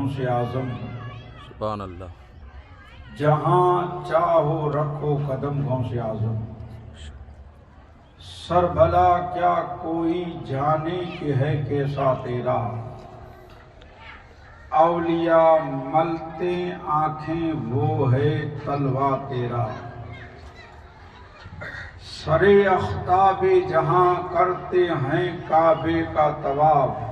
गौसे आजम। सुभान अल्लाह। जहाँ चाहो रखो कदम गौसे आजम। सर भला क्या कोई जाने कि है कैसा तेरा। औलिया मलते आंखें वो है तलवा तेरा। सरे अख्ताबे जहां करते हैं काबे का तवाफ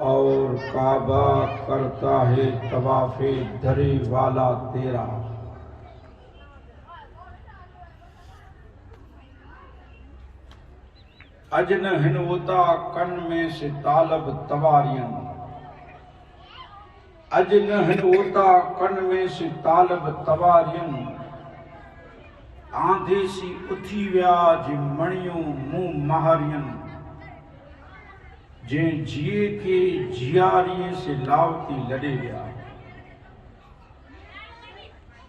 और काबा करता है तवाफे दरे वाला तेरा। अजन हिनवता कन में से तालब तवारियन। अजन हिनवता कन में से तालब तवारियन। आंधे सी उथी विया जे मणियों मुंह महारियन। जे जिए के जियारिए से लावती लड़े गया।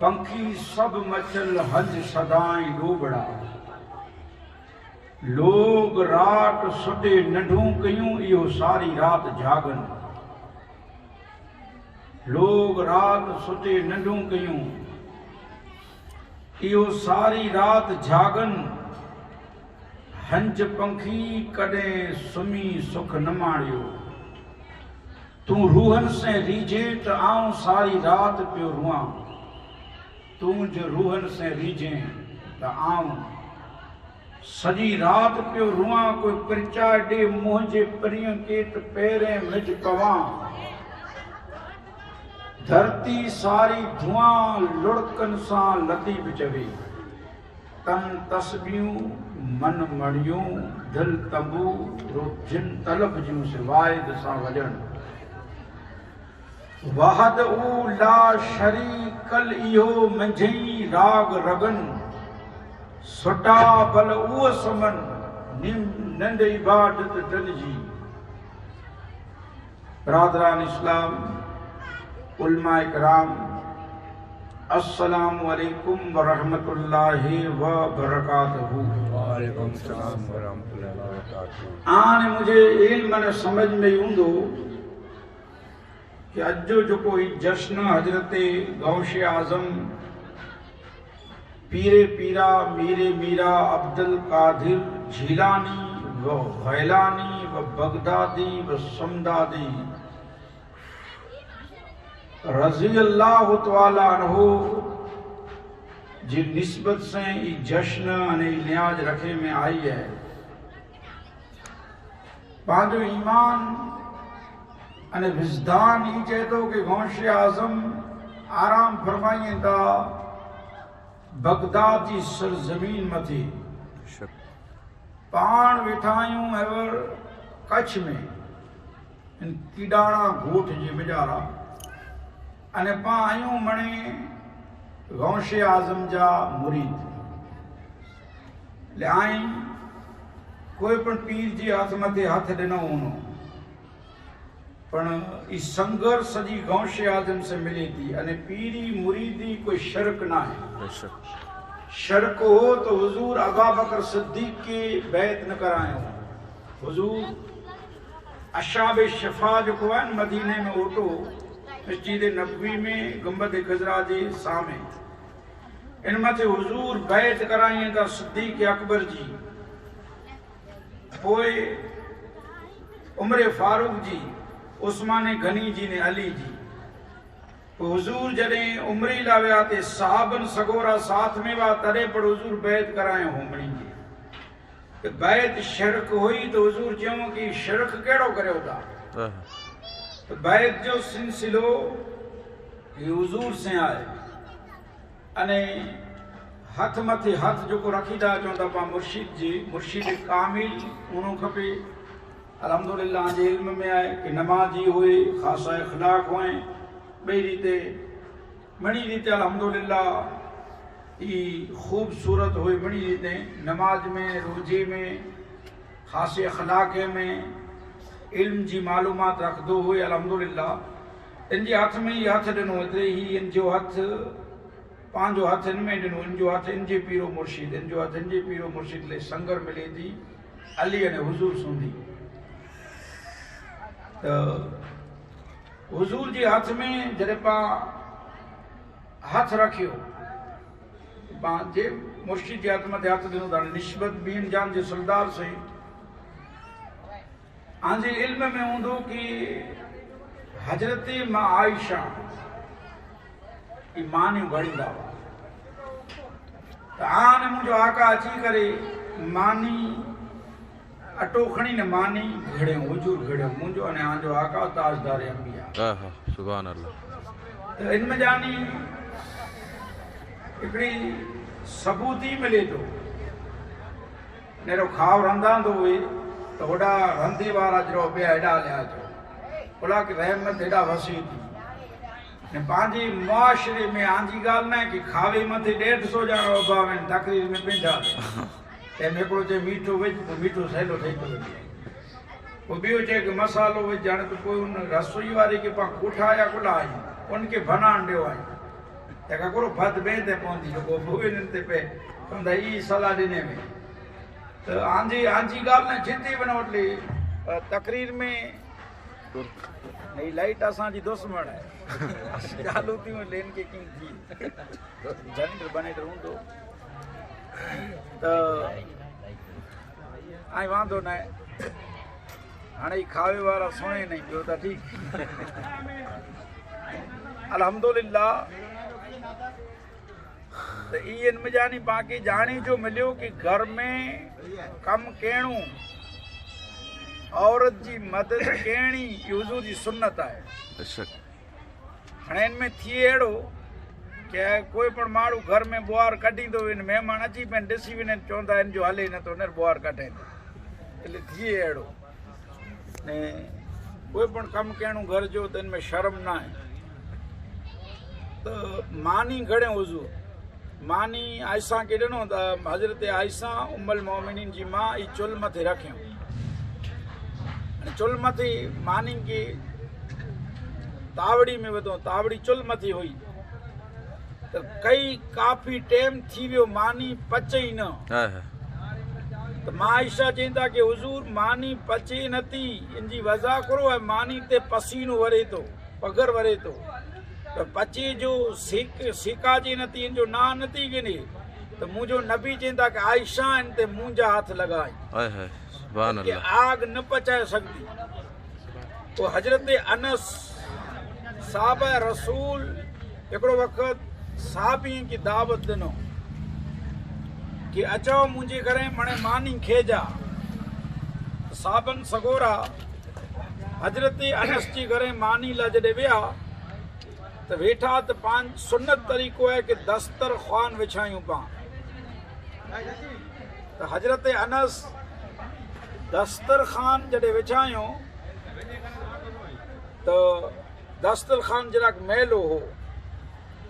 पंखी सब मचल हज सदाई डोबड़ा। लोग रात सुडे नंढूं कयूं इहो सारी रात जागन। लोग रात सुडे नंढूं कयूं इहो सारी रात जागन। हंज पंखी कॾहिं सुमी सुख न माणियो। तूं रूहन से रीझे त आऊं सारी रात पियो रुआं। तूं जो रूहन से रीझे त आऊं सॼी रात पियो रुआं। कोई परिचा ॾे मुंहिंजे परीअ खे त पेरें मिज पवां। धरती सारी धुआं लुड़कन सां लती बि चवे। तन तस्बियूं मन मणियूं दिल तंबू जिन तलब जूं सिवायद सां वॼण। वहद ऊ ला शरीकल इहो मंझई राग रगन। सुटा भल उहो समन नंढ इबादत दिल जी। बरादरान इस्लाम, उलमा इकराम, अस्सलामु अलैकुम व रहमतुल्लाहि व बरकातहू। वालेकुम सलाम व रहमतुल्लाहि व बरकातहू। आने मुझे इल्म ने समझ में हूंदो कि अज जो कोई जश्न हजरत गौशे आजम पीरे पीरा मीरे मीरा अब्दुल कादिर झीलानी व गैलानी व बगदादी व समदादी रज़ी अल्लाह तआला अन्हु जी निस्बत से ई जश्न अने न्याज रखे में आई है। पांजो ईमान अने विजदान ई चए थो कि गौशे आजम आराम फरमाइए था बगदाद जी सरजमीन मथे। पाण वेठा आहियूं एवर कच्छ में इन कीडाणा घोट जे मिजारा अने पा आहियूं मणे गौशे आजम जा मुरीद। लिहाई कोई पण पीर जे हथ मथे हथ ॾिनो हूंदो पण ई संघर्ष सॼी गौशे आजम से मिले थी। अने पीरी मुरीदी कोई शर्क ना है। शर्क हो तो हुजूर अबा बकर सिद्दीक के बैत न करायो। हुजूर अशाब शफा जो को है मदीने में ओटो मस्जिद नबवी में गुंबद खजरा जे सामे इन मथे हुजूर बैत कराई था सिद्दीक अकबर जी। पोए उमर फारूक जी, उस्मान गनी जी ने अली जी। हुजूर जॾहिं उमरी ला विया ते साहबन सगोरा साथ में वा तॾहिं पर हुजूर बैत करायो हुमणी जी। बैत शर्क हुई तो हुजूर चयूं कि शर्क कहिड़ो करियो था। बैत जो सिलसिलो हुजूर से आए अने हथ मथे हथ जो को रखी था चवंदा पा मुर्शिद जी मुर्शिद कामिल होनो खपे। अल्हम्दुलिल्लाह जे इल्म में आए कि नमाजी हुए खासा अखलाक हुए बई रीते बड़ी रीते अल्हम्दुलिल्लाह ई खूबसूरत हुई बड़ी रीते नमाज में रोजे में खासे अखलाक में इल्म जी मालूमात रखदो हुए। अल्हम्दुलिल्लाह इन जे हथ में ही हथ ॾिनो एतिरे ही इन जो हथ पंहिंजो हथ इन में ॾिनो। इन जो हथ इन जे पीरो मुर्शिद, इन जो हथ इन जे पीरो मुर्शिद ले संगर मिले थी अली अने हुजूर सुंदी। त हुजूर जे हथ में जॾहिं पां हथ रखियो पां जे मुर्शिद जे हथ मथे हथ ॾिनो त निस्बत बीन जान जे सुल्तान से आंजे इल्म में हूंदो कि हजरत मां आयशा ई मानियूं घड़ींदा हुआ त हाणे मुंहिंजो आका अची करे मानी अटो खणी न मानी घड़ियो हुजूर घड़ियो मुंहिंजो अने आंजो आका ताजदार अंबिया सुभान अल्लाह। तो इनमें जानी हिकिड़ी सबूती मिले थो नेरो खाव रंधांदो हुए तो होॾा रंधी वारा जरो ॿिया हेॾा हलिया अचो ओड़ा की रहमत हेॾा वसी थी ने पंहिंजे मुआशरे में आंजी ॻाल्हि न आहे कि खावे मथे 150 ॼणा उभा आहिनि तकरीर में पंहिंजा तंहिंमें हिकिड़ो चए मीठो विझ पोइ मीठो सहिलो ठही थो वञे पोइ ॿियो चए कि मसालो विझ हाणे त पोइ उन रसोई वारे खे पाण कोठा या कुला आहियूं उनखे भनान ॾियो आहे तंहिंखां हिकिड़ो भद ॿिए ते पवंदी जेको पोइ इन्हनि ते पए चवंदा ई सलाह ॾिने में त आंजी ॻाल्हि न जिते बि न वठले तकरीर में ही लाइट असांजी दुश्मन आहे चालू थियूं लेन के कीअं थी जनरेटर बने त हूंदो त ऐं वांदो न आहे हाणे ही खावे वारा सुणे नहीं ॿियो त ठीकु अल्हम्दुलिल्लाह त इन में जानी बाक़ी जाने जो मिलियो कि घर में कम कहिड़ो औरत जी मदद कहिड़ी हुजूर जी सुन्नत आहे हाणे इनमें थिए अहिड़ो कि कोई पण माण्हू घर में ॿुहार कढींदो वञे महिमान अची पिया ॾिसी वञनि चवंदा आहिनि जो हले नथो न ॿुहार कढाइनि એટલે थिए अहिड़ो ने कोई पण कमु कहिड़ो घर जो त इनमें शर्म न आहे त मानी घड़ियो हुजूर मानी आयसा खे ॾिनो त हज़रत आयसा उम्मुल मोमिनीन जी मां ई चुल्ह मथे रखियो चुल्ह मथे मानी खे तावड़ी में विधो तावड़ी चुल्ह मथे हुई त कई काफ़ी टाइम थी वियो मानी पचे ई न त मां आयशा चवनि था कि हुजूर मानी पचे नथी इन जी वजह करो आहे मानी ते पसीनो वरे थो पघर वरे थो त पचे जो सेकाजे नथी इन जो ना नथी गिने त मुंहिंजो नबी चवनि था कि आयशा इन ते मुंहिंजा हथ लॻाए कि आग न पचाए सघंदी पोइ हज़रत अनस साहब रसूल हिकिड़ो वक़्तु साहबी की दावत ॾिनो कि अचो मुंहिंजे घरे मणे मानी खेजा साहबन सगोरा हज़रत अनस जी घरे मानी लाइ जॾहिं विया त वेठा त पाण सुन्नत तरीक़ो आहे कि दस्तरख़्वान विछायूं पाण त हज़रत अनस दस्तरख़्वान जॾहिं विछायूं त दस्तरख़्वान जरा मैलो हो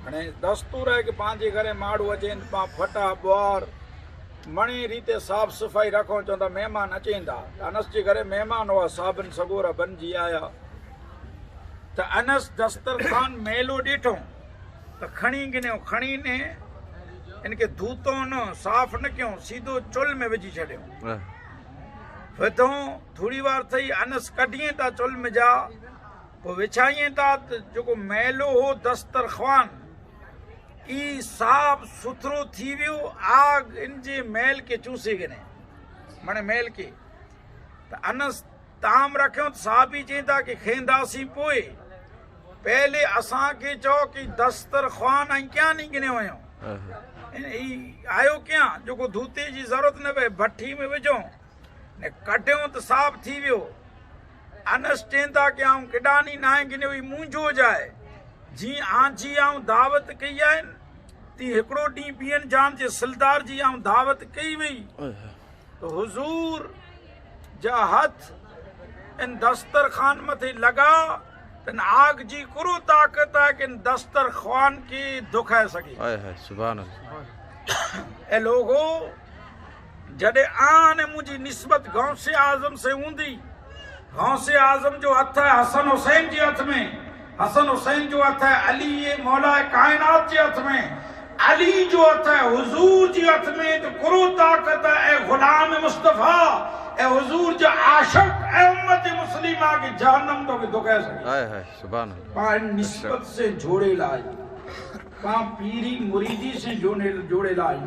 हाणे दस्तूर आहे कि पंहिंजे घरे माण्हू अचनि पाण फटा ॿुहार मणी रीते साफ़ सफ़ाई रखो चवंदा महिमान अचनि था अनस जे घरे महिमान हुआ साबन सगोरा बणिजी आया त अनस दस्तरख़्वान मेलो ॾिठो त खणी गिनियो खणी ने इनखे धूतो न साफ़ न कयूं सीधो चुल्ह में विझी छॾियो विधो थोरी वार थई अनस कढिए था चुल्ह में जा पोइ विछाईं था त जेको मेलो हो दस्तरख़्वान ई साफ़ सुथरो थी वियो आग इन जे मैल के चूसे गिने माने मैल के त अनस ताम रखियो साहबी चवनि था कि खेंदासीं पोइ पहले असांखे चओ कि दस्तरख़्वान ऐं क्या नहीं गिने वयो आयो क्या जेको धूते जी ज़रूरत न पए भट्टी में विझो ने कढियो त साफ़ थी वियो अनस चवनि था कि आऊं केॾानी न आहे गिने हुई मुंहिंजो जाए जीअं आंजी आऊं दावत कई आहे तीअं हिकिड़ो ॾींहुं ॿियनि जान जे सिलदार जी आऊं दावत कई वई त हुजूर जा हथ इन दस्तरख़्वान मथे लॻा त आग जी कुरो ताक़त आहे कि इन दस्तरख़्वान खे दुखाए सघे सुभान अल्लाह ऐं लोगो जॾहिं आन मुंहिंजी निस्बत गौसे आज़म से हूंदी गौसे आज़म जो हथ है हसन हुसैन जे हथ में हसन हुसैन जो हथ है अली मौला कायनात जे हथ में अली जो हथ है हुजूर जी हथ में तो कुरो ताक़त है गुलाम मुस्तफ़ा ए हुजूर जो आशिक ए उम्मत तस्लीम आ कि जहन्नम तो के दुखे सके हाय हाय सुभान अल्लाह पा निस्बत से जोड़े लाई पा पीरी मुरीदी से जोड़े लाई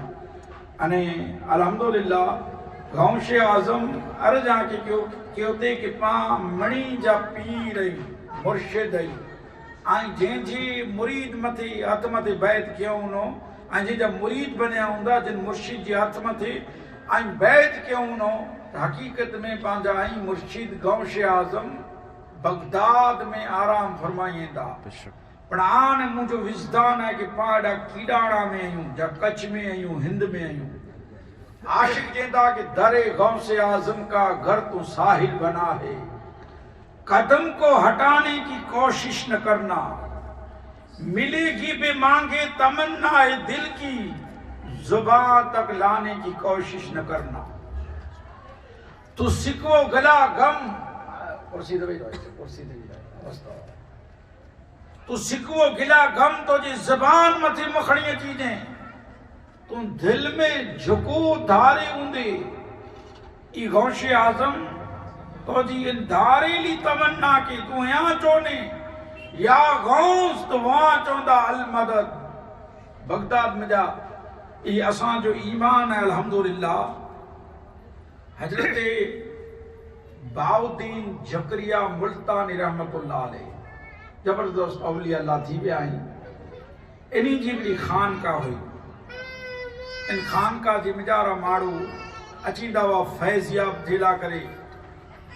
अने अल्हम्दुलिल्लाह गौशे आजम अर्ज आके क्यों थे कि पा मणि जा पीर मुर्शिद आई जंहिंजी मुरीद मथे हथ मथे बैत कयो हुनो ऐं जंहिंजा मुरीद बनिया हूंदा जिन मुर्शिद जे हथ मथे ऐं बैत कयो हुनो हकीकत में पंहिंजा आई मुर्शिद गौशे आजम बगदाद में आराम फरमाईंदा पर आन मुझो विजदान है कि पाड़ा कीड़ाणा में आयूं जा कच्छ में आयूं हिंद में आयूं आशिक चेंदा कि दरे गौसे आजम का घर तो साहिल बना है कदम को हटाने की कोशिश न करना मिलेगी भी मांगे तमन्ना है दिल की जुबान तक लाने की कोशिश न करना तू सिको गला गम कुर्सी दबे कुर्सी दबे तू सिको गिला गम तो जी जबान मथे मखणिया चीजें तू दिल में झुको धारे ऊंदे ई गौशे आजम तो जी इन धारेली तमन्ना की तू यहाँ चोने या गौस तो वहाँ चौंदा अल मदद बगदाद में जा ये असां जो ईमान है अल्हम्दुलिल्लाह हजरत बाउद्दीन जकरिया मुल्तानी रहमतुल्लाह अलैह जबरदस्त औलिया अल्लाह थी भी आई इन्हीं जी भी खान का हुई इन खान का जी मिजारा मारू अचींदा हुआ फैज़याब थेला करे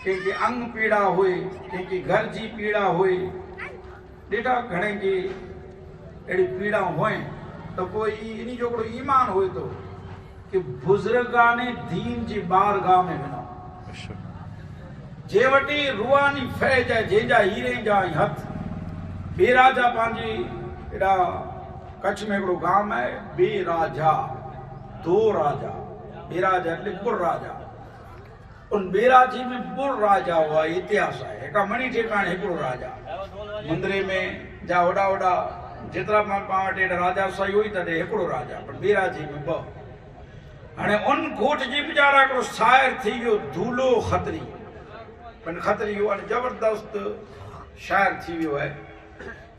कंहिंखे अंग पीड़ा हुए कंहिंखे घर जी पीड़ा हुए ॾेढा घणे की अहिड़ी पीड़ा हुए तो कोई इन्हीं जो ईमान हुए तो कि बुजुर्गाने दीन जी बारगाह में वञो जे वटि रूहानी फैज है जंहिंजा हीरे जा हथ बेराजा पंहिंजी एड़ा कच्छ में हिकिड़ो गांव है बेराजा दो राजा बेराजा એટલે बुर राजा उन बेराजी में बुर राजा हुआ इतिहास है एक मणि ठिकाणे हिकिड़ो राजा मंदिरे में जा वॾा वॾा जेतिरा पाण वटि राजा सही हुई तॾहिं हिकिड़ो राजा पर बेराजी में ॿ हाणे उन घोट जी वीचारा हिकिड़ो शाइर थी वियो धूलो खतरी पर खतरी हुआ जबरदस्त शाइर थी वियो है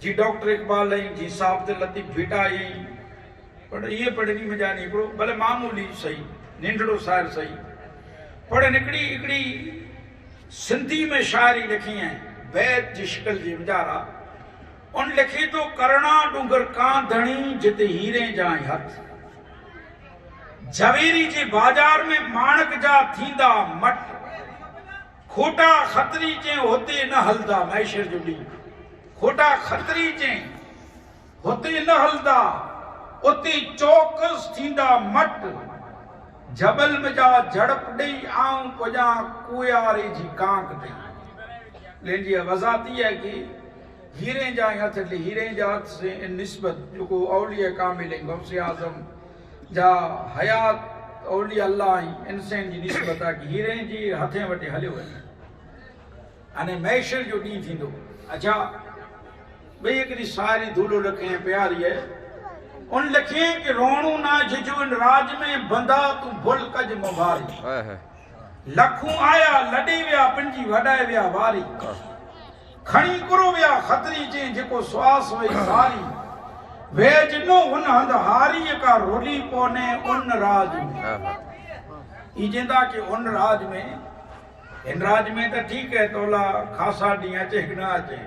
जी डॉक्टर इकबाल आई जी साहब लतीफ भीटा आई पर ये पढ़नी में जानी हिकिड़ो भले मामूली सही नंढड़ो शाइर सही पर हिकिड़ी सिंधी में शायरी लिखी है बैत जी शिकल जी वीचारा उन लिखी तो करणा डूंगर का धणी जिते हीरे जाए हथ जवेरी जे बाजार में माणक जा थींदा मट खोटा खतरी जे होते न हलदा मैशर जो डी खोटा खतरी जे होते न हलदा उते चौकस थींदा मट जबल में जा झड़प दई आऊं पजा कुयारे जी कांक दई लेन जी वजाती है कि हीरे जा हथ हीरे जा हथ से निस्बत जो को औलिया कामिल गौसे आजम जा हयात औलिया अल्लाह इंसान जी निस्बत है कि हीरे जी हथे वटे हलियो वञे अने मैशर जो डी थींदो अच्छा भई हिकिड़ी सारी धूलो रखे प्यारी है उन लिखे कि रोणू ना झिझो इन राज में बंदा तू भुल कज मुभारी लखूं आया लॾे विया पिंजी वॾाए विया वारी खणी कुरो विया खतरी जे जेको श्वास वई सारी वेज नो उन हंद हारी का रोली पोने उन राज में ई जेंदा कि उन राज में इन राज में तो ठीक है तोला खासा डी अचे ना अचे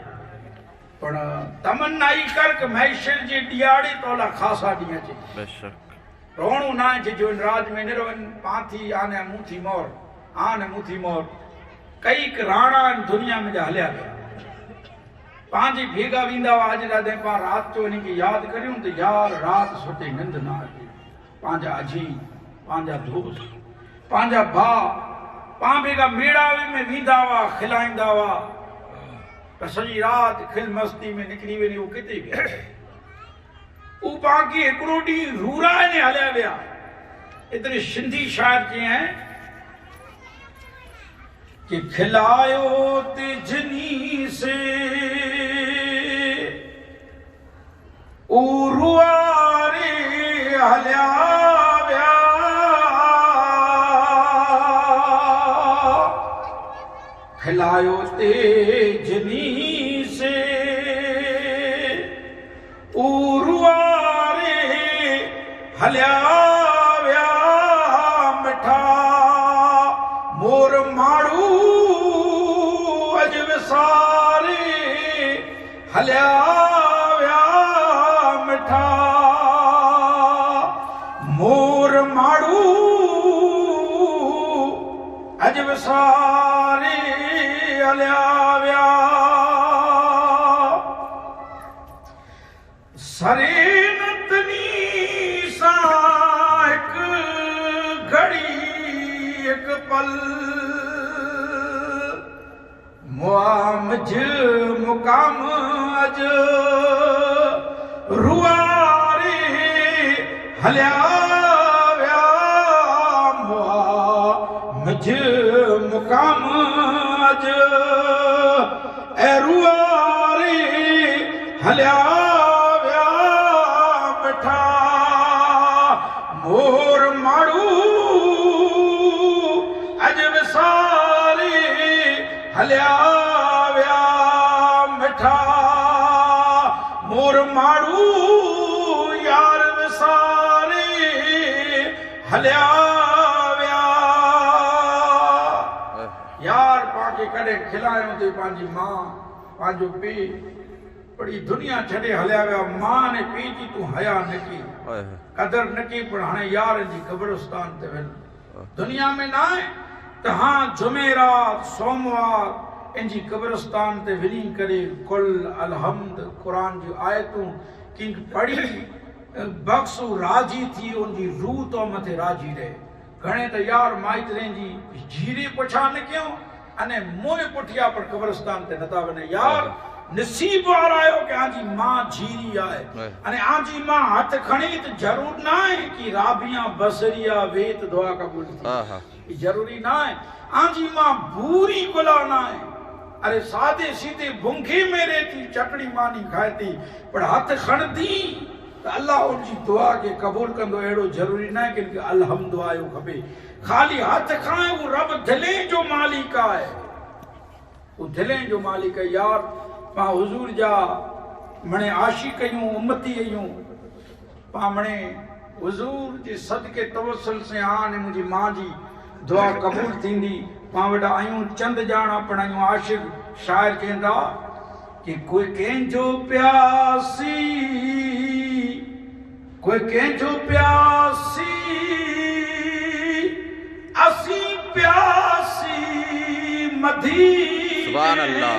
पण तमन्नाई कर के मैशर जी डियाड़ी तोला खासा डी अचे बेशक रोणू ना जो राज में निरवन पाथी आने मुथी मोर आने मुथी मोर कई राणा दुनिया में जा हलिया गया पांजी भेगा विंदा आज राधे पा रात जो इनकी याद करियूं तो यार रात सुते निंद ना अचे पांजा अजी पांजा दोस्त पांजा भा पा भेगा मेड़ावे में विंदा वा खिलाईंदा वा तो सजी रात खिल मस्ती में निकली वही वो किते गया वो बाकी एकड़ो डी रूरा ने हलिया विया इतने सिंधी शायर के हैं कि खिलायो तिजनी से उरुआरे हलिया विया खिलायो आयो तेजनी से उरुआरे हल्या व्या मिठा मोर माड़ू अज विसारे हल्या व्या मिठा मोर माड़ू अज विसारे हल्या व्या सरे नतनी सा एक घड़ी एक पल मुझ मुकाम अज रुआरे हल्या व्या मुझ मुकाम अज ए रुआरे हल्या व्या मिठा मोर माड़ू अज विसारे हल्या व्या मिठा मोर माड़ू यार विसारे हल्या व्या यार पाके कॾहिं खिलायूं ते पंहिंजी मां पंहिंजो पीउ बड़ी दुनिया छॾे हलिया विया मां ने पीउ जी तूं हया न की कदर न की पर हाणे यार जी कब्रिस्तान ते वञ दुनिया में न आहे त हां जुमेरात सोमवार इंजी कब्रिस्तान ते वञी करे कुल अलहम्द कुरान जी आयतूं किंग पढ़ी बख्शू राजी थी उनजी रूह तो मथे राजी रहे घणे त यार माइतरे जी जीरे पुछा न कयूं अने मोए पुठिया पर कब्रिस्तान ते नथा वञे यार नसीब वारा आयो कि आजी मां जीरी आए अने आजी मां हाथ खणी त जरूर ना है कि राबिया बसरिया वेत दुआ कबूल थी जरूरी ना है आजी मां पूरी गुला ना है अरे सादे सीधे भूखे मेरे थी चकड़ी मानी खाती पर हाथ खणदी त अल्लाह उनजी दुआ के कबूल कंदो एड़ो जरूरी ना है कि अलहम्द आयो खबे खाली हाथ खाए वो रब दिले जो मालिक है वो दिले जो मालिक है यार पा हुजूर जा मणे आशिक आहियूं उम्मती आहियूं पा मणे हुजूर जे सदके तवसल से हाने मुंहिंजी मां जी दुआ कबूल थींदी पा वॾा आहियूं चंद ॼाणा पण आहियूं आशिक शाइर चवंदा कि कोई कंहिंजो प्यासी कोई कंहिंजो प्यासी असी प्यासी मधी सुभान अल्लाह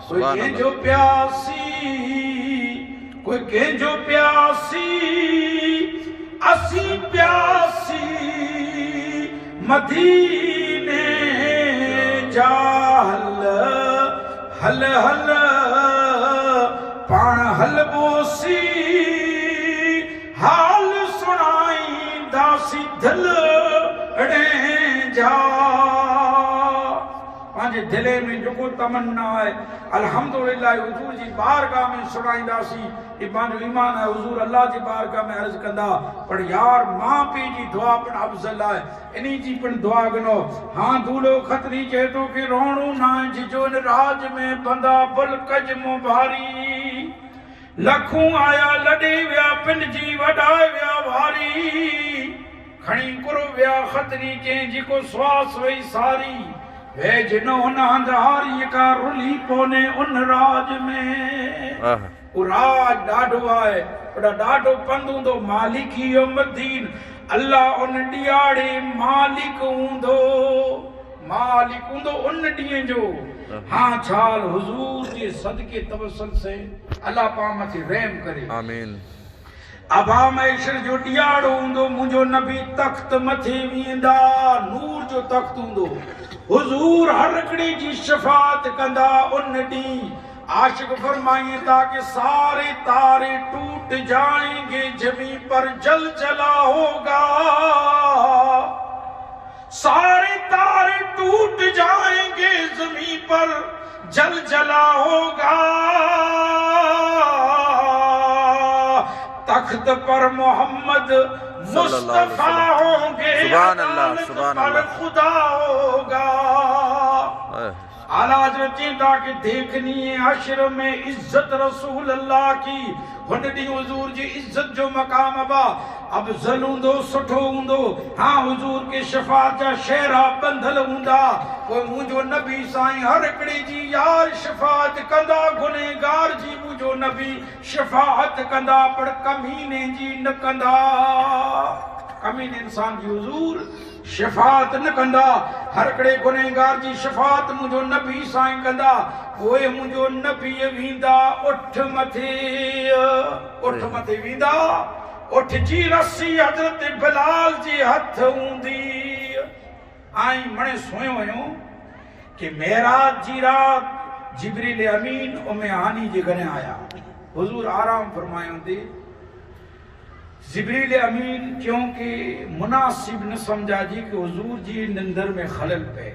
कोई कंहिंजो प्यासी कोई कंहिंजो प्यासी असी प्यासी मदीने जा हल हल पाण हलबोसी हाल सुनाई दासी दिल अड़े जा पांजे दिले में जो तमन्ना है अल्हम्दुलिल्लाह हुजूर जी बारगाह में सुनाईंदासी ये पांजो ईमान है हुजूर अल्लाह जी बारगाह में अर्ज कंदा पर यार मां पी जी दुआ पण अफजल है इनी जी पण दुआ गनो हां दूलो खतरी के तो के रोणू ना जिजो इन राज में बंदा बुल कज मुभारी लखूं आया लडे व्या पिन जी वडाए व्या वारी खणी कुरो व्या खतरी के जिको श्वास वई सारी वे जिनो नंधारी का रुली पोने उन राज में वो राज डाढो आए बड़ा डाढो पंदू दो मालिकी मदीन अल्लाह उन डियाड़े मालिक हूंदो उन ॾींहं जो हाँ छाल हुजूर जे सदके तवसल से अल्लाह पा मथे रहम करे आमीन अबा मैशर जो ॾियाड़ो हूंदो मुंहिंजो नबी तख्त मथे वेंदा नूर जो तख्त हूंदो हुजूर हर हिकिड़े जी शफात कंदा उन ॾींहुं आशिक फरमाइए ताकि सारे तारे टूट जाएंगे जमी पर जल जला होगा सारे तारे टूट जाएंगे जमी पर जल जला होगा तख्त पर मोहम्मद मुस्तफा होंगे पर खुदा होगा। आला हज़रत चींदा कि देखनी है हश्र में इज्जत रसूल अल्लाह की। हुन दी हुजूर जी इज्जत जो मकाम अबा अफजल हूंदो सुठो हूंदो। हाँ हुजूर के शफाअत जा शहरा बंधल हूंदा। कोई मुंहिंजो नबी साईं हर हिकिड़े जी यार शफाअत कंदा। गुनहगार जी मुंहिंजो नबी शफाअत कंदा पर कमीने जी न कंदा। कमीने इंसान जी हुजूर शफाअत न कंदा। हर हिकिड़े गुनहगार जी शफाअत मुंहिंजो नबी साईं कंदा। पोइ मुंहिंजो नबी वींदा उठ मथे वींदा। उठ जी रस्सी हज़रत बिलाल जे हथ हूंदी। आई मणे सोयो हुयो कि मेराज जी रात जिब्रील अमीन उम्मे हानी जे घरे आया। हुजूर आराम फरमायो थी। जिब्रील अमीन क्योंकि मुनासिब न समझा जी कि हुजूर जी निंदर में खलल पे।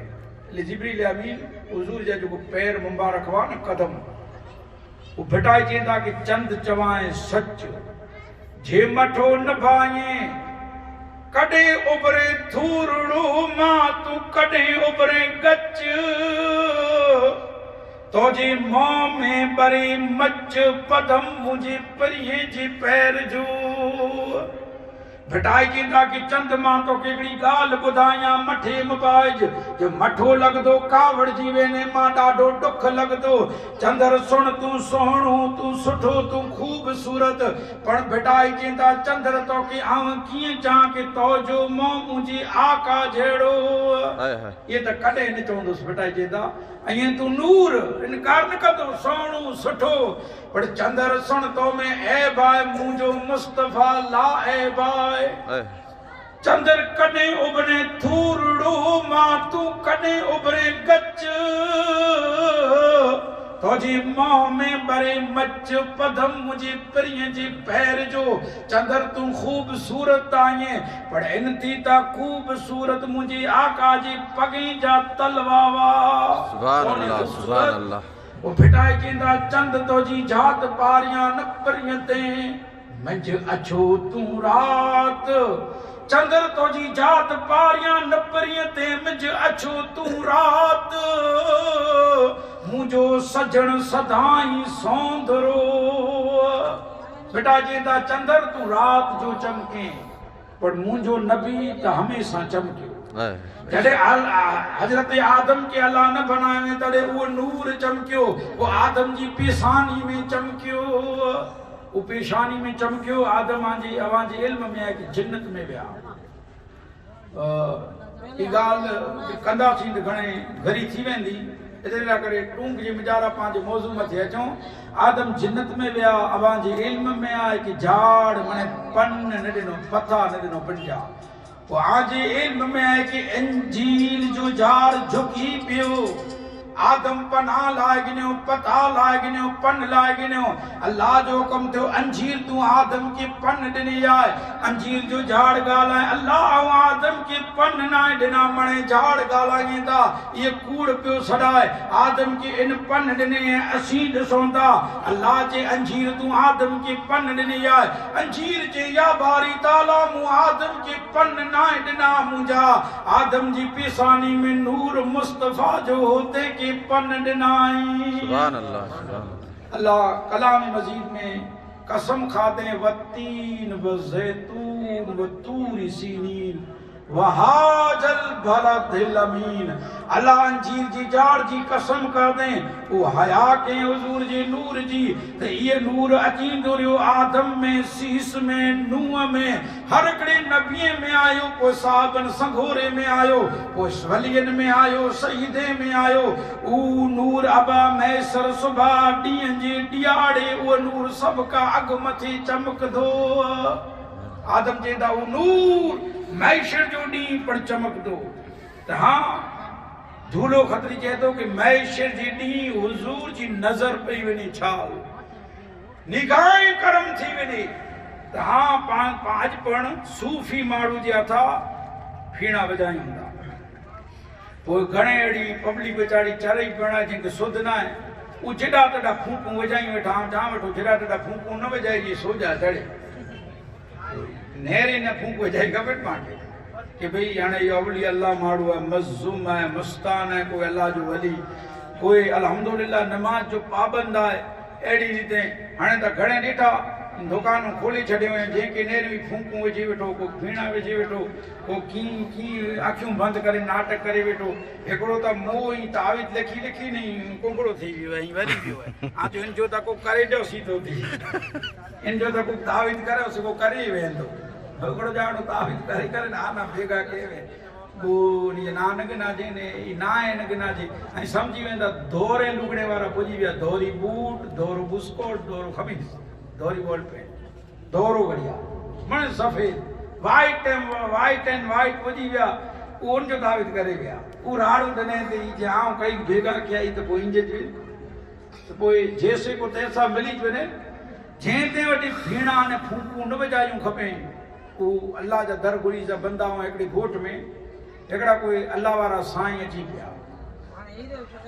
जिब्रील अमीन हुजूर जा जो पैर मुबारक हुआ न कदम वो बेटाई चेंदा कि चंद चवाए सच जे मठो न भाए कॾे उबरे थूरड़ो मां तू कॾे उबरे गच तोजे मुंह में बरे मच पदम मुझे परिये जी पैर जो। बेटाई चींदा कि चंद मां तो केकड़ी गाल बुधाया मठे मुबाइज जो मठो लगदो कावड़ जी वेने मां डाडो दुख लगदो। चंदर सुन तू सोहणो तू सुठो तू खूबसूरत पर बेटाई चींदा चंदर तो कि आव किए चा कि तो जो मुंह मुझे आका जेड़ो। ये त कदे न चोंदुस बेटाई चींदा अये तू नूर इनकार न कदो सोहणो सुठो पर चंदर सुन तो में ए भाई मुझो मुस्तफा ला ए भाई। चंदर कने उबरे थूरड़ो मां तू कने उबरे गच तोजी मुंह में बरे मच पदम मुझे परिये जी पैर जो। चंदर तू खूबसूरत आये पर इन थी ता खूबसूरत मुझे आका जी पगी जा तलवावा। सुभान अल्लाह सुभान अल्लाह। वो बेटाई चींदा चंद तो जी जात पारियां न परियते मंझ अछो तू रात। चंदर तो जी जात पारियां न परियते मंझ अछो तू रात मुझो सजन सदाई सौंदरो। बेटा चींदा चंदर तू रात जो चमके पर मुझो नबी तो हमेशा चमके। जॾहिं हज़रत आदम के अल्लाह न बनाए तॾहिं उहो नूर चमकियो। वो आदम जी पेशानी में चमकियो। वो पेशानी में चमकियो। आदम जी अवांजे इल्म में आहे कि जन्नत में विया। ई ॻाल्हि कंदासीं त घणे घरी थी वेंदी। इते लाइ करे टूंक जे मिजारा पंहिंजे मौज़ू मथे अचूं। आदम जन्नत में विया। अवांजे इल्म में आहे कि झाड़ माने पन न ॾिनो पता न ॾिनो पंजा। वो आजे इल्म में है कि इंजील जो जार झुकी पियो। आदम पना लागिनो पता लागिनो पन लागिनो अल्लाह जो हुक्म थियो अंजीर तू आदम के पन दिने आए। अंजीर जो झाड़ गाला अल्लाह आदम के पन ना दिना मणे झाड़ गालाईंदा ये कूड़ पियो सड़ाए। आदम के इन पन दिने असी दिसोंदा अल्लाह जे अंजीर तू आदम के पन दिने आए। अंजीर जे या बारी ताला मु आदम के पन ना दिना मुंजा। आदम जी पेशानी में नूर मुस्तफा जो होते के पन दिनाई। सुभान अल्लाह सुभान अल्लाह। कलाम मजीद में कसम खाते वत्तीन व ज़ैतून व तूर सीनीन व हाजल बलदिल अमीन। अल्लाह अंजीर जी झाड़ जी कसम कर दे वो हया के हुजूर जी नूर जी ते ये नूर अचींदो रहियो आदम में सीस में नूह में हर हिकिड़े नबीअ में आयो। को साहबन संघोरे में आयो को वलियन में आयो शहीदे में आयो। ऊ नूर अबा मैसर सुबह ॾींहं जे ॾियाड़े उहो नूर सब का अग मथे चमकदो। आदम चेंदा ऊ नूर मैशर जो ॾींहुं पण चमकदो। त हाँ धूलो खतरी चए थो कि मैशर जे ॾींहुं हुजूर जी नज़र पई वञे छाल निगाह करम थी वञे। त हाँ पांच पण सूफी माण्हू जे हथा फीणा वॼायूं था। पोइ घणे अहिड़ी पब्लिक वीचारी चरई पिण आहे जंहिंखे सुध न आहे उहो जेॾा तेॾा फूकूं वॼायूं वेठा। जां वठो जेॾा तेॾा फूकूं न वॼाइजे सोजा चढ़े। नेरे न फूको जाए खबर मांगे कि भाई हाणे यो अवली अल्लाह माड़ू है, मज़ूम है, मस्तान है, कोई अल्लाह जो वली, कोई अल्हम्दुलिल्लाह नमाज जो पाबंद है। अड़ी रीते हाणे त घणे ॾिठा दुकानूं खोले छॾियूं आहिनि, जंहिंखे नेर बि फूकूं विझी वेठो, को भीणा विझी वेठो, को कीअं अखियूं बंदि करे नाटक करे वेठो। हिकिड़ो त मोह ई तावीज़ लिखी लिखी नी कुंगड़ो थी वियो ऐं वरी वियो आहे। हा जो इन जो त को करे ॾियो सीधो थी, इन जो त को तावीज़ करे को करे वेंदो। हिकिड़ो ॼाणो तावीज़ करे करे आना भेगा कये बोली नानक ना जे ने ना नग ना जे ऐं सम्झी वेंदा दोरे लुगड़े वारा पुॼी विया। दोरी बूट, दोरो बुस्कोट, दोरो खमीस, दोरी बॉल पेन, दोरो बढ़िया मन सफ़ेद वाइट एंड वाइट पुॼी विया। उन जो तावीज़ करे विया। उ राड़ो ॾिने ते जे आऊं कई भेगा कया ई त पोइ इंजे जे त पोइ जेसे को तैसा मिली वञे। जंहिं ते वटि भीणा ने फूकूं न वॼायूं खपे। उ अल्लाह जा दर गुरी जा बंदा हुआ। हिकिड़ी घोट में हिकिड़ा कोई अल्लाह वारा साईं अची पिया।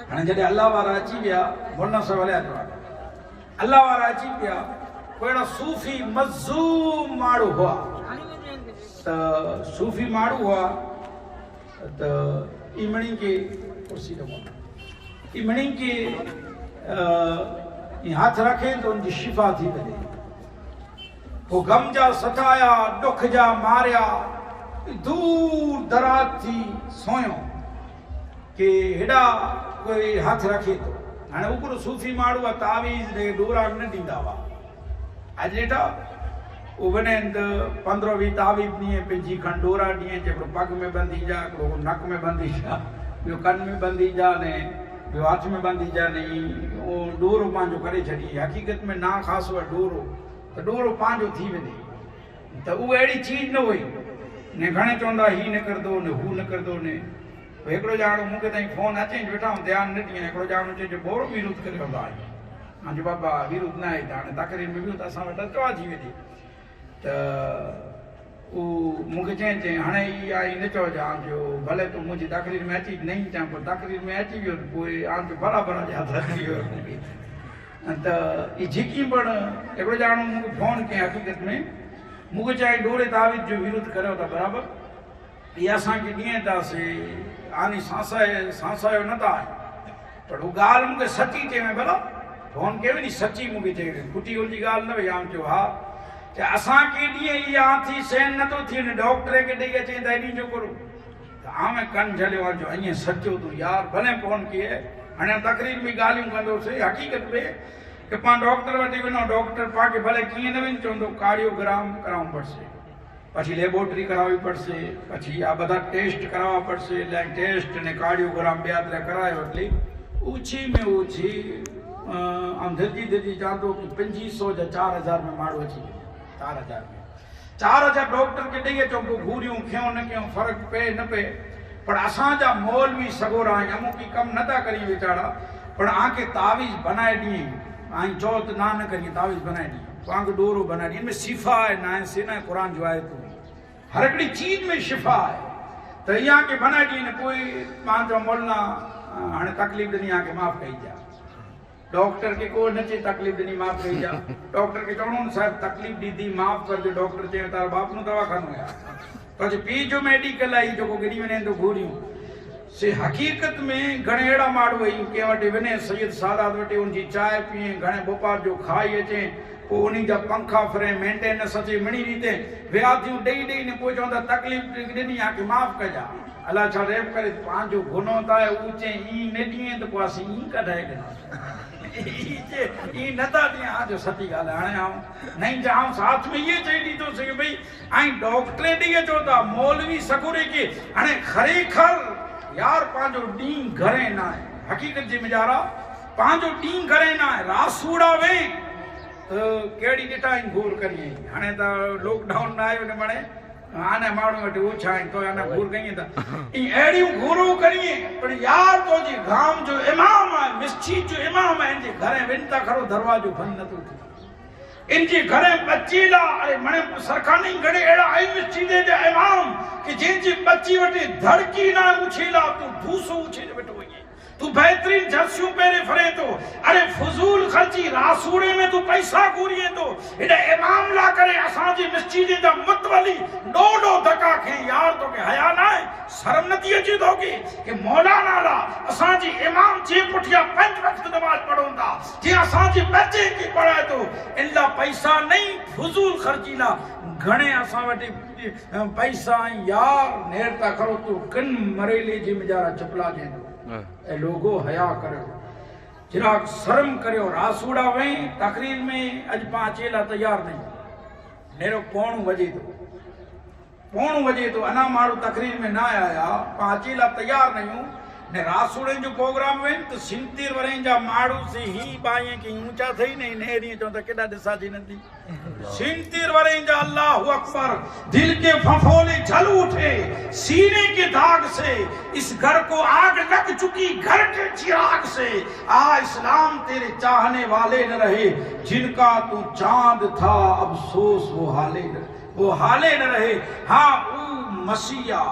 हाणे जॾहिं अल्लाह वारा अची विया मुन सां वलिया पिया, अल्लाह वारा अची पिया, कोई अहिड़ा सूफ़ी मज़ूम माण्हू हुआ। त सूफ़ी माण्हू हुआ त इमणी के कुर्सी इमणी के हाथ रखे तो उनकी शिफा थी वञे। वो गम जा सताया, दुख जा मारिया, दूर दराज थी सोयो कि हेॾा कोई हथ रखे तो। हाणे हिकिड़ो सूफ़ी माण्हू आहे तावीज़ ॾे डोरा न ॾींदा हुआ। अॼु ॾिठा उहो वञनि त 15-20 तावीज़ ॾींहं पंहिंजी खंड डोरा ॾींहं हिकिड़ो पग में बंधी जा, हिकिड़ो नक में बंधी जा, ॿियो कन में बंधी जा ने ॿियो हथ में बंधी जा ने उहो डोरो पंहिंजो करे छॾी। हक़ीक़त में ना ख़ासि आहे डोरो, त डोरो पंहिंजो थी वञे। त उहा अहिड़ी चीज़ न हुई ने घणे चवंदा हीउ न करंदो ने हू न करंदो ने। हिकिड़ो ॼाणो मूंखे ताईं फ़ोन अचे वेठा ध्यानु न ॾियनि। हिकिड़ो ॼाणो चए बोरो विरोध करे वंदा आहियूं। हांजी बाबा विरोध न आहे त हाणे तक़रीर में वियूं त असां वटि अचवा थी वेंदी। त उहो मूंखे चए हाणे ई आई न चइजां जो भले तूं मुंहिंजी तक़रीर में अची नहीं चवां पोइ तक़रीर में अची वियो पोइ आंजो बराबरि जा थी वियो। त ई झिकी पण हिकिड़ो ॼाणो मूंखे फ़ोन कयईं। हक़ीक़त में मूंखे चई डोरे तावीज़ जो विरोध करियो था बराबरि, इहा असांखे ॾींहं तासीं आनी सांसायो न था पर उहा ॻाल्हि मूंखे सची चई भला फ़ोन कयो नी सची मूंखे चई खुटी हुनजी ॻाल्हि न भई आम चयो हा चए असांखे ॾींहं इहा थी सहन नथो थिए न डॉक्टर खे ॾेई अचे त हेॾी जो करो त आमे कन झलियो आहे जो ईअं सचो तूं यार भले फ़ोन कये। हाणे तक़रीर में ॻाल्हियूं कंदोसीं। हक़ीक़त में कि पाण डॉक्टर वटि वञो, डॉक्टर पाण खे भले कीअं न वञी चवंदो कार्डियोग्राम करावणो पड़से, પછી લેબોરેટરી કરાવવી પડશે, પછી આ બધા ટેસ્ટ કરાવવા પડશે। એટલે ટેસ્ટ અને કાર્ડિયોગ્રામ બે આત્રે કરાયો એટલે ઓછી में ઓછી આમ ધરતી ધરતી ચાંદો કે 2500 या 4000 में माण्हू अची 4000 डॉक्टर खे ॾेई अचो पोइ घूरियूं खयूं न कयूं फ़र्क़ु पए न पए। पर असांजा मौलवी सगोरा आहिनि अमुक ई कमु नथा करी वीचारा पर आंखे तावीज़ बनाए ॾिए आई चओ त ना न करिए तावीज़ बनाए ॾिए पांख डोरो बनाए ॾिए। इनमें शिफ़ा आहे ना आहे से ना कुरान जो आहे तो हर हिकिड़ी चीज़ में शिफ़ा आहे। त इहा के बनाए ॾिए न पोइ मां चओ मोलना हाणे तकलीफ़ ॾिनी आंखे माफ़ु कई जा। डॉक्टर के को न चए तकलीफ़ ॾिनी माफ़ु कई जा। डॉक्टर खे चवणो न साहिबु तकलीफ़ ॾिनी माफ़ु करजो। डॉक्टर चए तारा बाप नो दवाखानो आहे पर पीउ जो मेडिकल आहे जेको गिरी वञे थो घुरियूं से। हक़ीक़त में घणे अहिड़ा माण्हू आहिनि कंहिं वटि वञे सैयद सादात वटि उनजी चांहि पीए घणे बोपार जो खाई अचे पोइ उन जा पंखा फिरे मेंटेनेंस अचे मिणी रीते वियाथियूं ॾेई ॾेई ने पोइ चवंदा तकलीफ़ ॾिनी आंखे माफ़ु कजा। अलाह छा रेप करे पंहिंजो गुनो त आहे उहो चई ई न ॾिए त पोइ असीं ई कढाए ॾिनो ई नथा ॾियां जो सची ॻाल्हि आहे। हाणे आऊं नहीं जाऊं साथ में इहे चई ॾींदोसीं की भई ऐं डॉक्टर ॾेई अचो था मौलवी सगुरे खे हाणे खरेखर यार पंहिंजो ॾींहुं घरे न आहे। हक़ीक़त जी मिजारा पंहिंजो ॾींहुं घरे न आहे। रासूड़ा वे कहिड़ी ॾिठा आहिनि घूर करी हाणे त लॉकडाउन न आयो न मणे आने माण्हू वटि उहो छा आहिनि तो अञा घूर कई त अहिड़ियूं घूरूं करिए पर यार तो जी गांव जो इमाम आहे मिस्छी जो इमाम आहे इनजे घरे वञ त खरो दरवाजो बंदि नथो थिए। इनजे घरे बचीला अरे मणे सरखानी घणे अहिड़ा आहिनि मिस्छीदे जा इमाम कि जंहिंजी बची वटि धड़की न उछेला तूं भूसो उछेले वेठो वञे तूं बहितरीन जर्सियूं पहिरे फरे थो अरे फज़ूल ख़र्ची अची रासूड़े में तू पैसा घुरिए तो एडे इमाम ला करे असा जी मस्जिद दा मुतवली डोडो धक्का खे यार तो के हया ना है शर्म नथी अची तो के मौलाना ला असा जी इमाम जे पुठिया 5 वक्त नमाज पढ़ोंदा जे असा जी बच्चे की पढ़ाए तो इल्ला पैसा नहीं फजूल खर्चीला घणे असा वटी पैसा यार नेरता करो तू किन मरेले जी मजारा चपला जे ए लोगो हया करो चिराग शर्म करो रासूड़ा वे तकरीर में अज पांचेला तैयार नहीं नेरो पौण वजे तो अना मारू तकरीर में ना आया पांचेला तैयार नहीं हूं ने रासूड़े जो प्रोग्राम वे तो 70 वरन जा मारू से ही बाये की ऊंचा थई नहीं नेरी तो केडा दिसा जी नथी 70 वरन जा अल्लाहु अकबर दिल के फफोले जल उठे सीने के दाग से इस घर को आग लग चुकी घर के चिराग से आ इस्लाम तेरे चाहने वाले न रहे जिनका तू चांद था अफसोस वो हाले न रहे हाँ मसीहा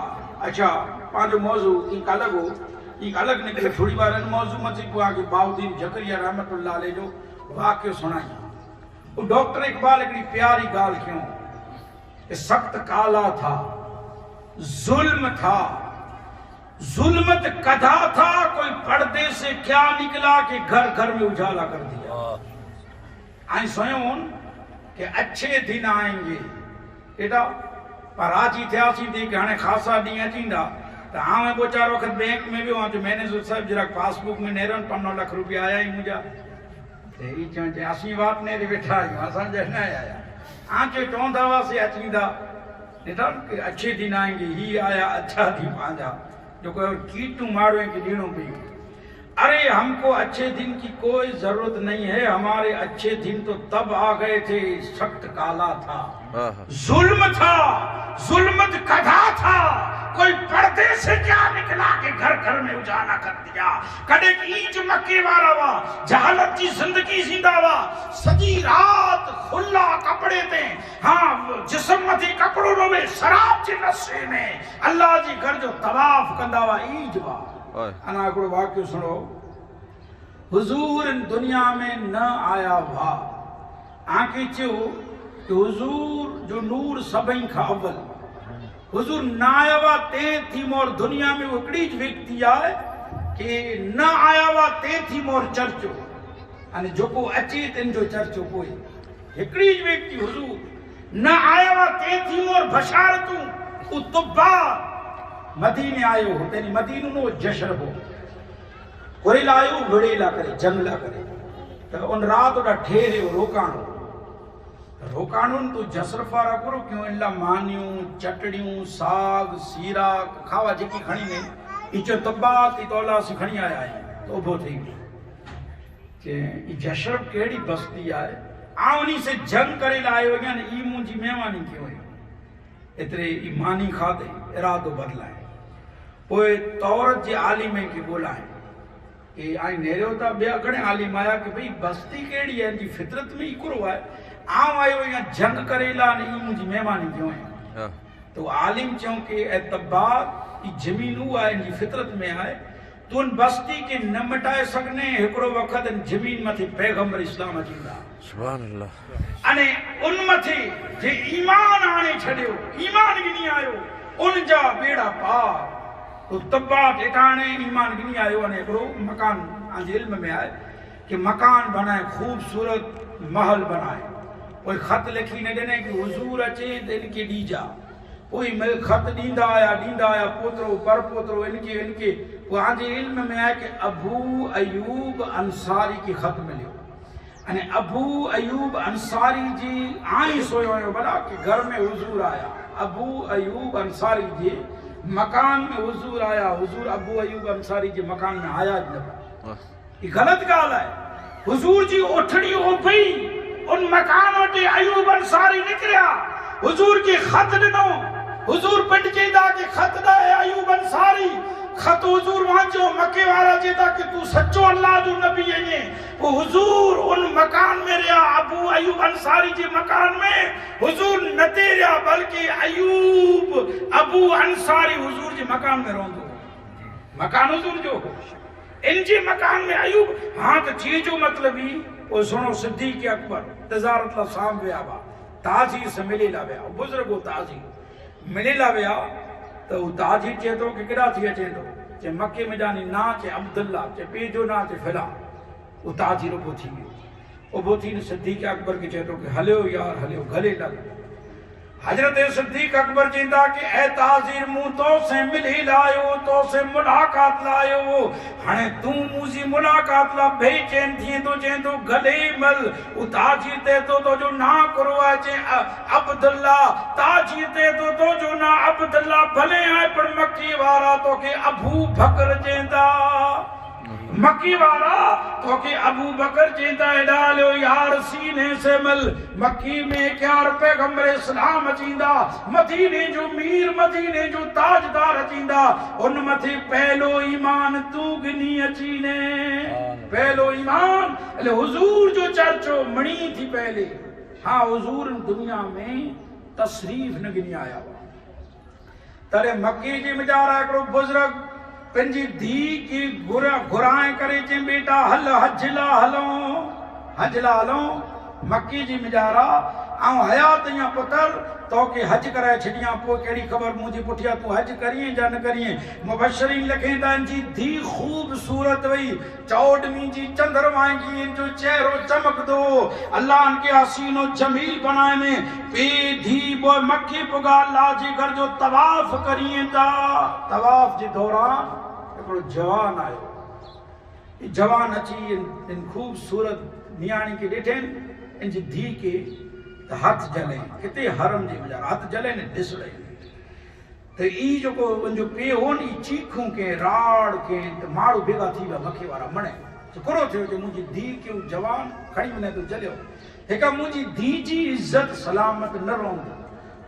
अच्छा पांचो मौजू एक अलग निकले थोड़ी बार मौजू मत को आगे बाउद्दीन जकरिया रहमतुल्लाह अलैह जो वाक्य सुनाई वो डॉक्टर इकबाल एक प्यारी गाल क्यों कि सख्त काला था जुल्मत कधा था कोई पर्दे से क्या निकला कि घर घर में उजाला कर दिया आई सोयो कि अच्छे दिन आएंगे एडा पर राजी थे थी कि हाँ खासा डी अचींदा तो हाँ वो 4 वक्त बैंक में भी वहाँ जो मैनेजर साहब जरा पासबुक में नेरन 15 लाख रुपया आया ही मुझा असी बात ने वेठा असा न आया आके चौंदा वासे अचींदा ॾिठा कि अच्छे दिन आएंगे ही आया अच्छा थी पांजा जो कोई कीटू मारो कि ॾियणो पई अरे हमको अच्छे दिन की कोई जरूरत नहीं है हमारे अच्छे दिन तो तब आ गए थे सख्त काला था जुल्मत कधा था कोई पर्दे से क्या निकला के घर घर में उजाला कर दिया कदे ईच मक्के वाला वा जहालत की जिंदगी जिंदा वा सजी रात खुला कपड़े थे हाँ जिस्म मथी कपड़ो रोवे शराब जे नशे में अल्लाह जी घर जो तवाफ कंदा वा ईज वा अना हिकिड़ो वाक्य सुनो हुजूर दुनिया में न आया वा आके चयो कि हुजूर जो नूर सभई खां अव्वल हुजूर न आया वा ते थी मोर दुनिया में हिकिड़ी ज व्यक्ति आहे कि न आया वा ते थी मोर चर्चो अने जेको अचे तिन जो चर्चो कोई हिकिड़ी ज व्यक्ति हुजूर न आया वा ते थी मोर बशारतूं उतबा मदीने आयो हो तेरी मदीनो नो जश्न हो कोई लायो विड़ेला करे जंगला करे तो उन रात ओडा ठेरे रोकाणो तो जसरफा रखो क्यों इल्ला मानियूं चटड़ियूं साग सीरा खावा जेकी खणी ने इचो तब्बा ती तौला से खणी आया है तो उभो थी के ई जशरफ केड़ी बस्ती आए आ उनी से जंग करे लायो अगन ई मुंजी मेहमानी क्यों है इतरे ई मानी खादे इरादो बदलाए ओए तौरत जे आलिम की बोलाए कि आई नेरो ता बया घणे आलिम आया कि भाई बस्ती केड़ी है जी फितरत में इकरो है आऊं आयो या जंग करेला ने ई मुंजी मेहमानी क्यों है तो आलिम चो के एतबार ई जमीन हुआ जी फितरत में आए तो उन बस्ती के न मटाए सकने हिकड़ो वक्त जमीन मथे पैगंबर इस्लाम अचींदा सुभान अल्लाह अने उन मथे जे ईमान आने छड़ियो ईमान गिनी आयो उन जा बेड़ा पार तो तब्बा ठिकाने ईमान गिनी आयो अने हिकड़ो मकान आज इल्म में आए कि मकान बनाए खूबसूरत महल बनाए कोई खत लिखी ने देने कि हुजूर अचे तो इनके दीजा कोई मैं खत दींदा आया पोतरो पर पोतरो इनके वहां जे इल्म में आया कि अबू अयूब अंसारी की खत मिलियो अने अबू अयूब अंसारी जी आई सोयो भला कि घर में हुजूर आया अबू अयूब अंसारी जी मकान में हुजूर आया हुजूर अबू अयूब अंसारी जे मकान में आया न ये गलत गाल है हुजूर जी उठड़ी हो पई उन मकान वटे अयूब अंसारी निकलिया हुजूर के खत दिनो हुजूर पिंड चेंदा के खत दा अयूब अंसारी खत हुजूर वांचो मक्के वाला चेंदा कि तू सच्चो अल्लाह जो नबी है वो हुजूर उन मकान में रहा अबू अयूब अंसारी जे मकान में हुजूर न ते रहा बल्कि अयूब अबू अंसारी हुजूर जे मकान में रहंदो मकान हुजूर जो इनजे मकान में अयूब हाँ तो चीज जो मतलब ही वो सुनो सिद्दीक अकबर तजारत ला साम विया हुआ ताजी से मिले ला विया बुजुर्ग ताजी मिले ला विया तो ताजी चे तो कि केड़ा थी अचे तो चे मक्के में जानी ना चे अब्दुल्ला चे पेजो ना चे फिला वो ताजी रुको थी वो बोथी ने सिद्दीक अकबर के चे तो कि हलियो यार हलियो गले लग हजरत सिद्दीक अकबर चींदा कि ए ताजीर मुंह तो से मिली लायो तो से मुलाकात लायो हने तू मुझी मुलाकात ला भेचेन थी तो गले मल ताजीर ते तो जो ना करो चे अब्दुल्ला ताजीर ते तो जो ना अब्दुल्ला भले आए पर मक्की वारा तो के अबू बकर चेंदा मक्की वाला तो कि अबू बकर चेंदा डालो यार सीने से मल मक्की में क्या पैगंबर इस्लाम अचींदा मदीने जो मीर मदीने जो ताजदार अचींदा उन मथे पहलो ईमान तू गिनी अचीने पहलो ईमान अले हुजूर जो चर्चो मणी थी पहले हाँ हुजूर दुनिया में तशरीफ न गिनी आया तरे मक्की जी मजारा करो बुजुर्ग पंजी धी की घुराए करे चे बेटा हल हजला हलो मक्की जी मिजारा आऊं हयात या पुतर तो के हज कराए छड़िया पो केड़ी खबर मुझे पुठिया तू हज करिए या न करिए मुबशरीन लिखेंदा जी धी खूबसूरत वई चौडमी जी चंद्रमा की जो चेहरो चमक दो अल्लाह के हसीनो जमील बनाए में पे धी बो मक्की पुगा अल्लाह जी घर जो तवाफ करिए ता तवाफ जे दौरान एकड़ो जवान आयो जवान अची इन खूबसूरत नियाणी के ॾिठे इन जी धी के हाथ जले किते हरम जे बाजार हाथ जले ने दिस रही तो ई जो को जो पे होन ई चीखूं के राड़ के मारू बेगा थी मक्खी वाला मणे तो करो थे जो मुजी धी के जवान खणी वने तो जलियो हेका मुजी धी जी इज्जत सलामत न रहंदी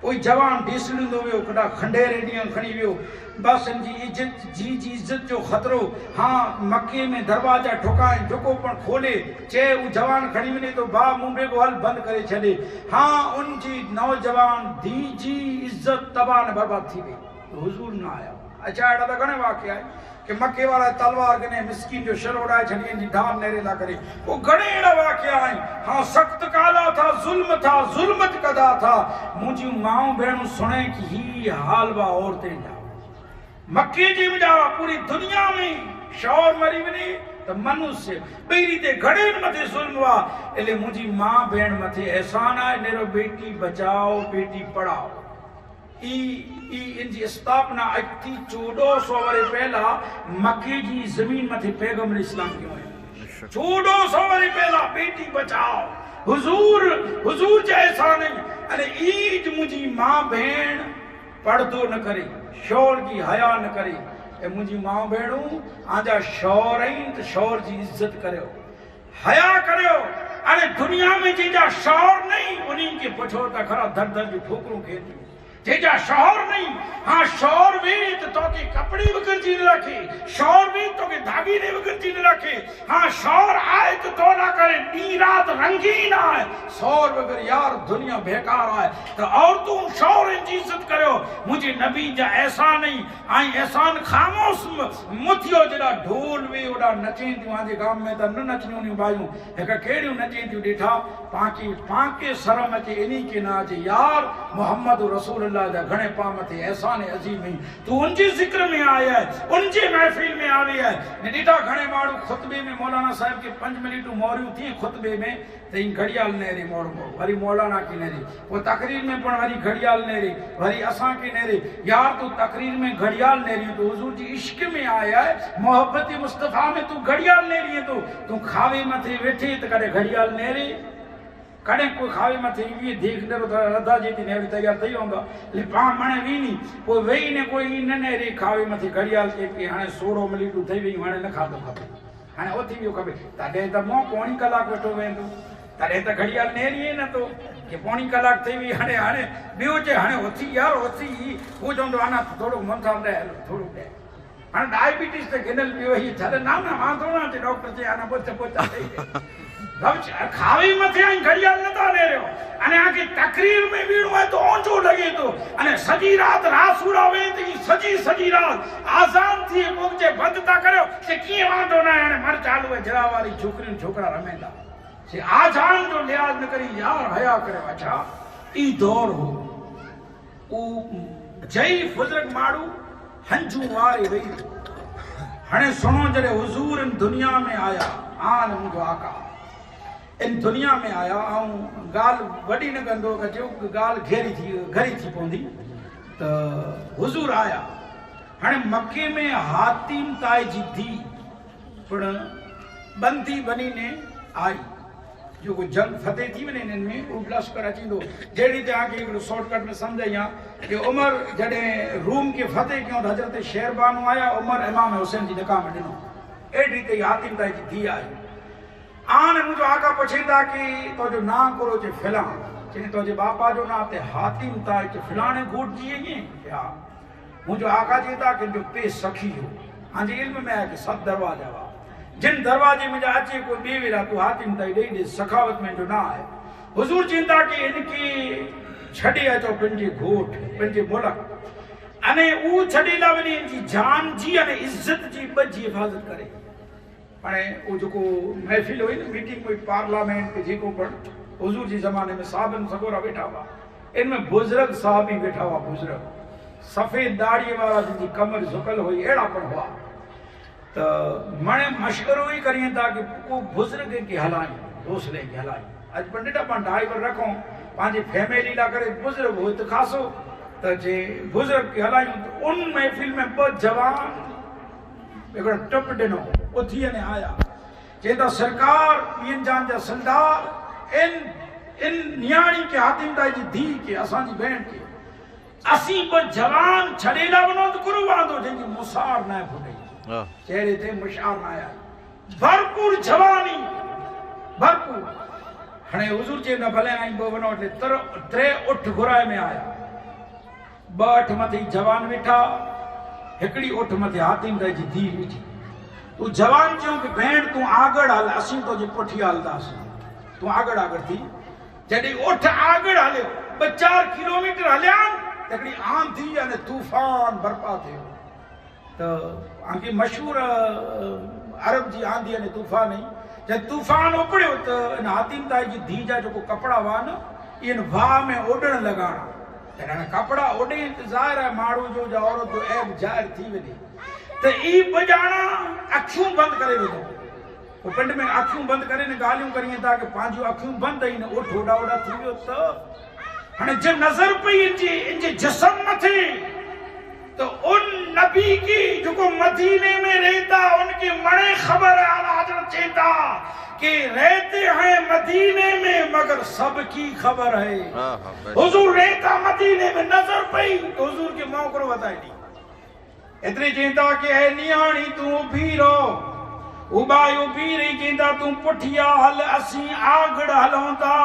कोई जवान ढीसलिंदो वियो कदा खंडेरे ॾींहं खणी वियो बस इनजी इज्जत जी इज्जत जो खतरो हाँ मक्के में दरवाजा ठुकाए झुको पण खोले चे उ जवान खणी वने तो बा मुंबे को हल बंद करे छॾे हाँ उनजी नौजवान धी जी इज्जत तबाह न बर्बाद थी गई तो हुजूर न आया अच्छा अड़ा तो घणे वाक़िया है कि मक्के वाला तलवार कने मिस्किन जो शर उड़ाए छॾी इनजी ढाल नेरे ला करे वो घणे अड़ा वाक़िया आहिनि हाँ सख्त काला था जुल्मत कदा था मुझी माऊं भेणू सुने कि ही हाल बा औरतें जा मक्के जी मुजारा पूरी दुनिया में शौर मरी वने तो मनुष्य बेरी ते घणे मथे जुल्म वा एले मुझी मां भेण मथे एहसान आए नेरो बेटी बचाओ बेटी पढ़ाओ इनकी स्थापना 1400 वरे पहला मक्के की जमीन मथे पैगंबर इस्लाम क्यों है 1400 वरे पहला बेटी बचाओ हुजूर जैसा नहीं अरे ईद मुझी मां भेण पर्दो न करे शौर की हया न करे ए मुझी मां भेणू आजा शौर आइन तो शौर की इज्जत करो हया करो अरे दुनिया में जेजा शौर नहीं उन्हीं के पुछो त खरा दर दर जो ठोकरूं खेती जेजा शौर नहीं हाँ शौर भी तो के कपड़े वगर जी रखे शौर भी तो के धागी ने वगर जी रखे हाँ शौर आए तो ना करे नी रात रंगीन आए शौर वगर यार दुनिया बेकार आए तो और तू शौर की इज्जत करो मुझे नबी जा ऐसा नहीं आई एहसान खामोश मुथियो जड़ा ढोल वे ओडा नचे थी आजे गांव में त न नचनियो नी बायू एक केड़ियो नचे थी डिठा पाके शर्म अचे इनी के ना अचे यार मोहम्मद रसूल जा घणे पाम थे एहसान अजीम ही तू उनजे जिक्र में आया है उनजे महफिल में आवी है ने ॾिठा घणे माण्हू खुतबे में मौलाना साहब के 5 मिनट मोरियूं थी खुतबे में त इन घड़ियाल नेरे मोड़ वरी मौलाना की नेरे वो तकरीर में पण वरी घड़ियाल नेरे वरी असा के नेरे यार तू तकरीर में घड़ियाल नेरी तो हुजूर जी इश्क में आया है मोहब्बत मुस्तफा में तू घड़ियाल नेरी है तो तू खावे मथे वेठे त कदे घड़ियाल नेरे कड़े कोई खावे मथे ये देख दे रदा जी ती नेरी तैयार थई होंदा ले पा मणे वीनी कोई वेई ने कोई न नेरी खावे मथे घड़ियाल के हाने 16 मिनट थई वी हाने न खादो खपे हाने ओथी वियो खपे तडे त मो कोणी कलाक वेठो वेंदो तडे त घड़ियाल नेरी न तो के पौणी कलाक थई वी हाने हाने बियो जे हाने ओथी यार ओथी वो जोंदो आना थोड़ो मन था दे थोड़ो दे हाने डायबिटीज ते गिनल बियो ही छले ना ना वांदो ना ते डॉक्टर जे आना पोच पोच खावी मथे आई घड़ियाल नथा ले रहो अने आके तकरीर में बीणो है तो ओंजो लगे तो अने सजी रात रासूड़ा वे ती सजी रात आजान थी मुझे बंद ता करो से की वांदो ना अने मर चालू है जरा वाली छोकरी छोकरा रमेंदा से आजान जो लिहाज न करी यार हया करे अच्छा ई दौर हो उ जय बुजुर्ग माड़ू हंजू वारे वही हने सुनो जरे हुजूर इन दुनिया में आया आन मुझो आका इन दुनिया में आया आऊं गाल वडी न कंदो जो गाल घरी थी पौंदी तो हुजूर आया हने मक्के में हातिम ताई जी थी पण बंदी बनी ने आई जो को जंग फतेह थी वने इनमें उ लश्कर अचींदो जेडी ते आके एक शॉर्टकट में समझाया कि उमर जडे रूम के फतेह क्यों हजरत शेरबानो आया उमर इमाम हुसैन जी नका में दिनो एडी ते हातिम ताई जी थी आई आन मुझो आका पुछींदा कि तो जो ना करो जे फिला जे तो जे बापा जो ना ते हातिम ताई जे फिलाने गोट जी ये या मुझो आका जीता कि जो पे सखी हो आंजे इल्म में है कि सब दरवाजा वा जिन दरवाजे में जा अचे कोई बेवेरा तू हातिम ताई दे सखावत में जो ना है हुजूर जीता कि इनकी छड़ी अचो पंजे घोट पंजे मुल्क अने ऊ छड़ी ला वनी इनकी जान जी अने इज्जत जी बजी हिफाजत करे अने वो जो महफिल हुई ना मीटिंग हुई पार्लियामेंट के जेको पण हुजूर जी जमाने में साहबन सगोरा बैठा हुआ इनमें बुजुर्ग साहब ही बैठा हुआ बुजुर्ग सफेद दाढ़ी वाला जिनकी कमर झुकल हुई एड़ा पण हुआ तो मणे मशवरो ही करिए था कि को बुजुर्ग के हलाई दूसरे के हलाई आज पंडिता पण ड्राइवर रखो पांजी फैमिली ला करे बुजुर्ग हो तो खासो तो जे बुजुर्ग के हलाई उन महफिल में बहुत जवान एक टप दिनो उथी ने आया चेता सरकार इन जान जा सरदार इन नियाणी के हातिम ताई जी धी के असा जी बहन के असी ब जवान छड़ेला वनो तो करो वांदो जेकी मुसार ना फुटे चेहरे ते मुशार ना आया भरपूर जवानी भरपूर हने हुजूर जे न भले आई बो वनो त्रे उठ घुराए में आया बाट मथी जवान वेठा एकड़ी उठ मथे हातिम ताई जी धी वेठी तू जवान जो कि भेण तू आगड़ हल असी तो जे पुठी हलदास तू आगड़ थी जडी उठ आगड़ हले 4 किलोमीटर हल्यान तकड़ी आंधी अने तूफान बरपा थियो तो आंकी मशहूर अरब जी आंधी अने तूफान ही जब तूफान उपड़ियो तो इन हातिम ताई जी धी जा जो कपड़ा वा न इन वाह में ओडण लगाना तेरा कपड़ा ओडे इंतजार है माड़ू जो जा औरत जो ऐब जाहिर थी वनी तो ई बजाना अखियों बंद करे वेदो वो पिंड में अखियों बंद करे ने गालियों करिए था कि पांचो अखियों बंद ही ने उठ ओडा ओडा थी वियो तो हने जे नजर पे इनजे जिस्म मथे तो उन नबी की जो को मदीने में रहता उनकी मणे खबर है आला हजरत चेता कि रहते हैं मदीने में मगर सबकी खबर है हुजूर रहता मदीने में नजर पे तो हुजूर के मौक रो बताई दी इतने चेता कि है नियाणी तू भी रो उबायो भी रही चेता तू पुठिया हल असी आगड़ हलोंदा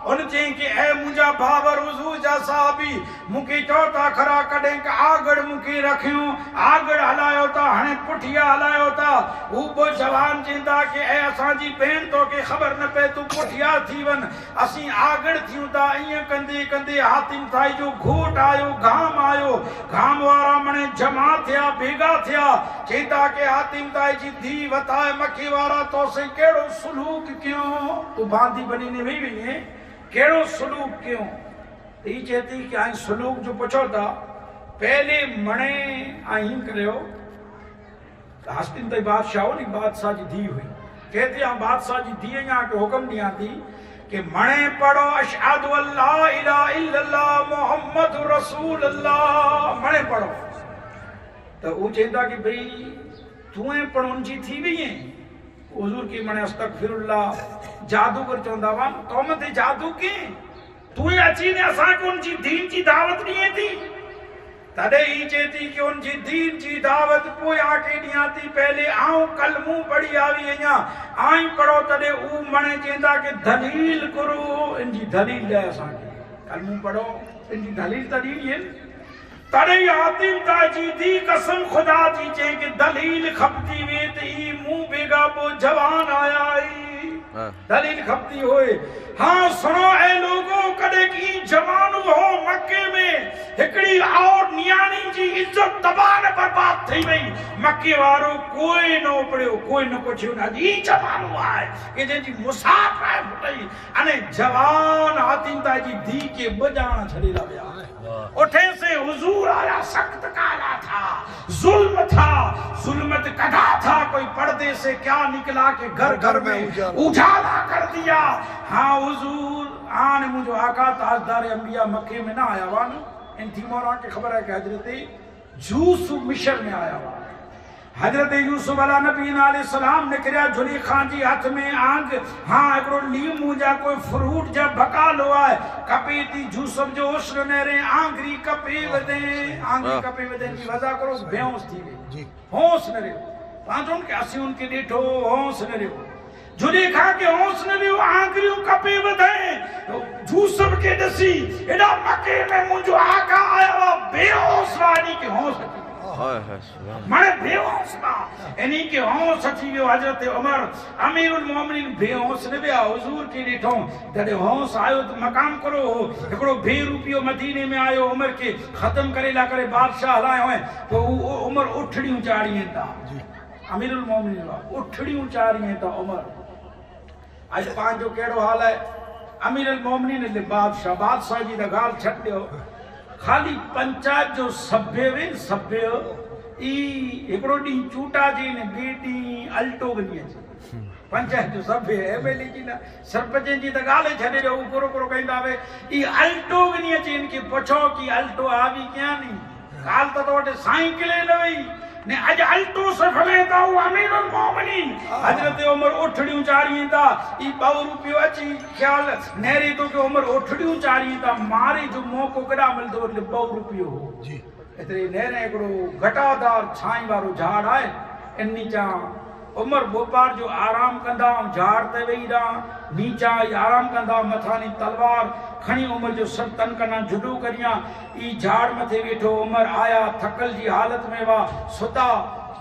उन चे कि ए मुजा बाबर हुजूर जा साहबी मुके चौथा खरा कडे का आगड़ मुके रखियो आगड़ हलायो ता हने पुठिया हलायो ता ऊबो जवान चेंदा कि ए असा जी बहन तो के खबर न पे तू पुठिया थी वन असी आगड़ थियो ता इए कंदे कंदे हातिम थाई जो घोट आयो घाम वारा मने जमा थिया बेगा थिया चेंदा के हातिम थाई जी धी वताए मक्की वारा तो से केड़ो सुलूक क्यों तू बांधी बनी ने वही वही है केड़ो सुलूक क्यों ती चेती कि आई सुलूक जो पुछो था पहले मणे आई करियो हस्तिन ते बादशाह नी बादशाह जी धी हुई कहती आ बादशाह जी धी या के हुक्म दिया थी कि मणे पढ़ो अशहदु अल्ला इलाहा इल्लल्लाह मुहम्मदुर रसूलुल्लाह मणे पढ़ो तो वो चेता कि भाई तूए पण उनजी थी वई है हुजूर की मने अस्तगफिरुल्लाह जादूगर चोंदा वन तो मते जादू के तू अची ने असा को उनजी दीन जी दावत नहीं थी तदे ही चेती कि उनजी दीन जी दावत पोया के दियाती पहले आऊं कलमू पढ़ी आवी या आई पढ़ो तदे ऊ मने चेंदा के दलील करो इनजी दलील दे असा कलमू पढ़ो इनजी दलील तदीन ये तड़े हातिम ताजी दी कसम खुदा जी चे कि दलील खपती वे ते ई मुंह बेगा बो जवान आया आई दलील खपती होए। हाँ सुनो ऐ लोगो, कदे की जमानो हो मक्के में हिकड़ी और नियाणी जी इज्जत तबाह न बर्बाद थई वई, मक्के वारो कोई न उपड़ियो, कोई न पुछियो न। ई जमानो आए के जी मुसाफिर फुटई अने जवान आतिंदा जी धी के बजाण छड़ी लाया। उठे से हुजूर आया, सख्त काला था, जुल्म था, जुल्मत कदा था, कोई पर्दे से क्या निकला कि घर घर में उजाला कर दिया। हाँ हुजूर आने मुझे आका ताजदार अंबिया मक्के में ना आया वा न, इन थीमोरा के खबर है कि हजरत यूसुफ मिस्र में आया वा। हजरत यूसुफ अला नबी अलैहिस्सलाम ने करिया जुलेखा जी हाथ में आंग, हाँ एकरो लीमू जा कोई फ्रूट जा भकाल हुआ है, कपे थी यूसुफ जो उस्र ने रे आंगरी कपे वदे, आंगरी कपे वदे की वजह करो बेहोश थी वे, होश न रे पांचों के असी उनके डेठो होश न रे। जुलेखा के होश न रे आंगरी कपे वदे यूसुफ के दसी एडा मक्के में मुझो आका आया वा बेहोश वानी के होश माने बेहोश ना इन्हीं के होश अची वियो। हजरत उमर अमीरुल मोमिनीन बेहोश न विया, हुजूर के ॾिठो जॾहिं होश आयो त मकाम करो हिकिड़ो ₹2 मदीने में आयो, उमर के ख़त्म करे ला करे बादशाह हलायो है तो उमर उठड़ियूं चाड़िए था। अमीरुल मोमिनीन उठड़ियूं चाड़िए था उमर। आज पांचो केड़ो हाल है, अमीरुल मोमिनीन ने बादशाह जी दा गाल छॾ ॾियो, खाली पंचायत जो सभ्य वे सभ्य ई एकड़ो डी चूटा जी ने बेटी अल्टो गनी है पंचायत जो सभ्य एमएलए जी ना सरपंच जी त गाले छडे जो कोरो कोरो कहंदा वे ई अल्टो गनी है इनके पूछो कि अल्टो आवी क्या नहीं, काल तो वटे साइकिल न वई ने आज अल्टो से फलेता हूं। अमीरुल मोमिनीन हजरत उमर उठड़ियों चारिए था, ई ₹2 अची ख्याल नेरी तो के उमर उठड़ियों चारिए था, मारे जो मौको कड़ा मिलदो એટલે ₹2 हो जी। एतरे नेरे एकड़ो घटादार छाई वारो झाड़ आए, इन नीचा उमर बोपार जो आराम कंदा, झाड़ ते वेही रहा, नीचा आराम कंदा, मथानी तलवार खणी उमर जो सब तन कना जुडो करिया, ई झाड़ मथे वेठो उमर आया, थकल जी हालत में वा सुता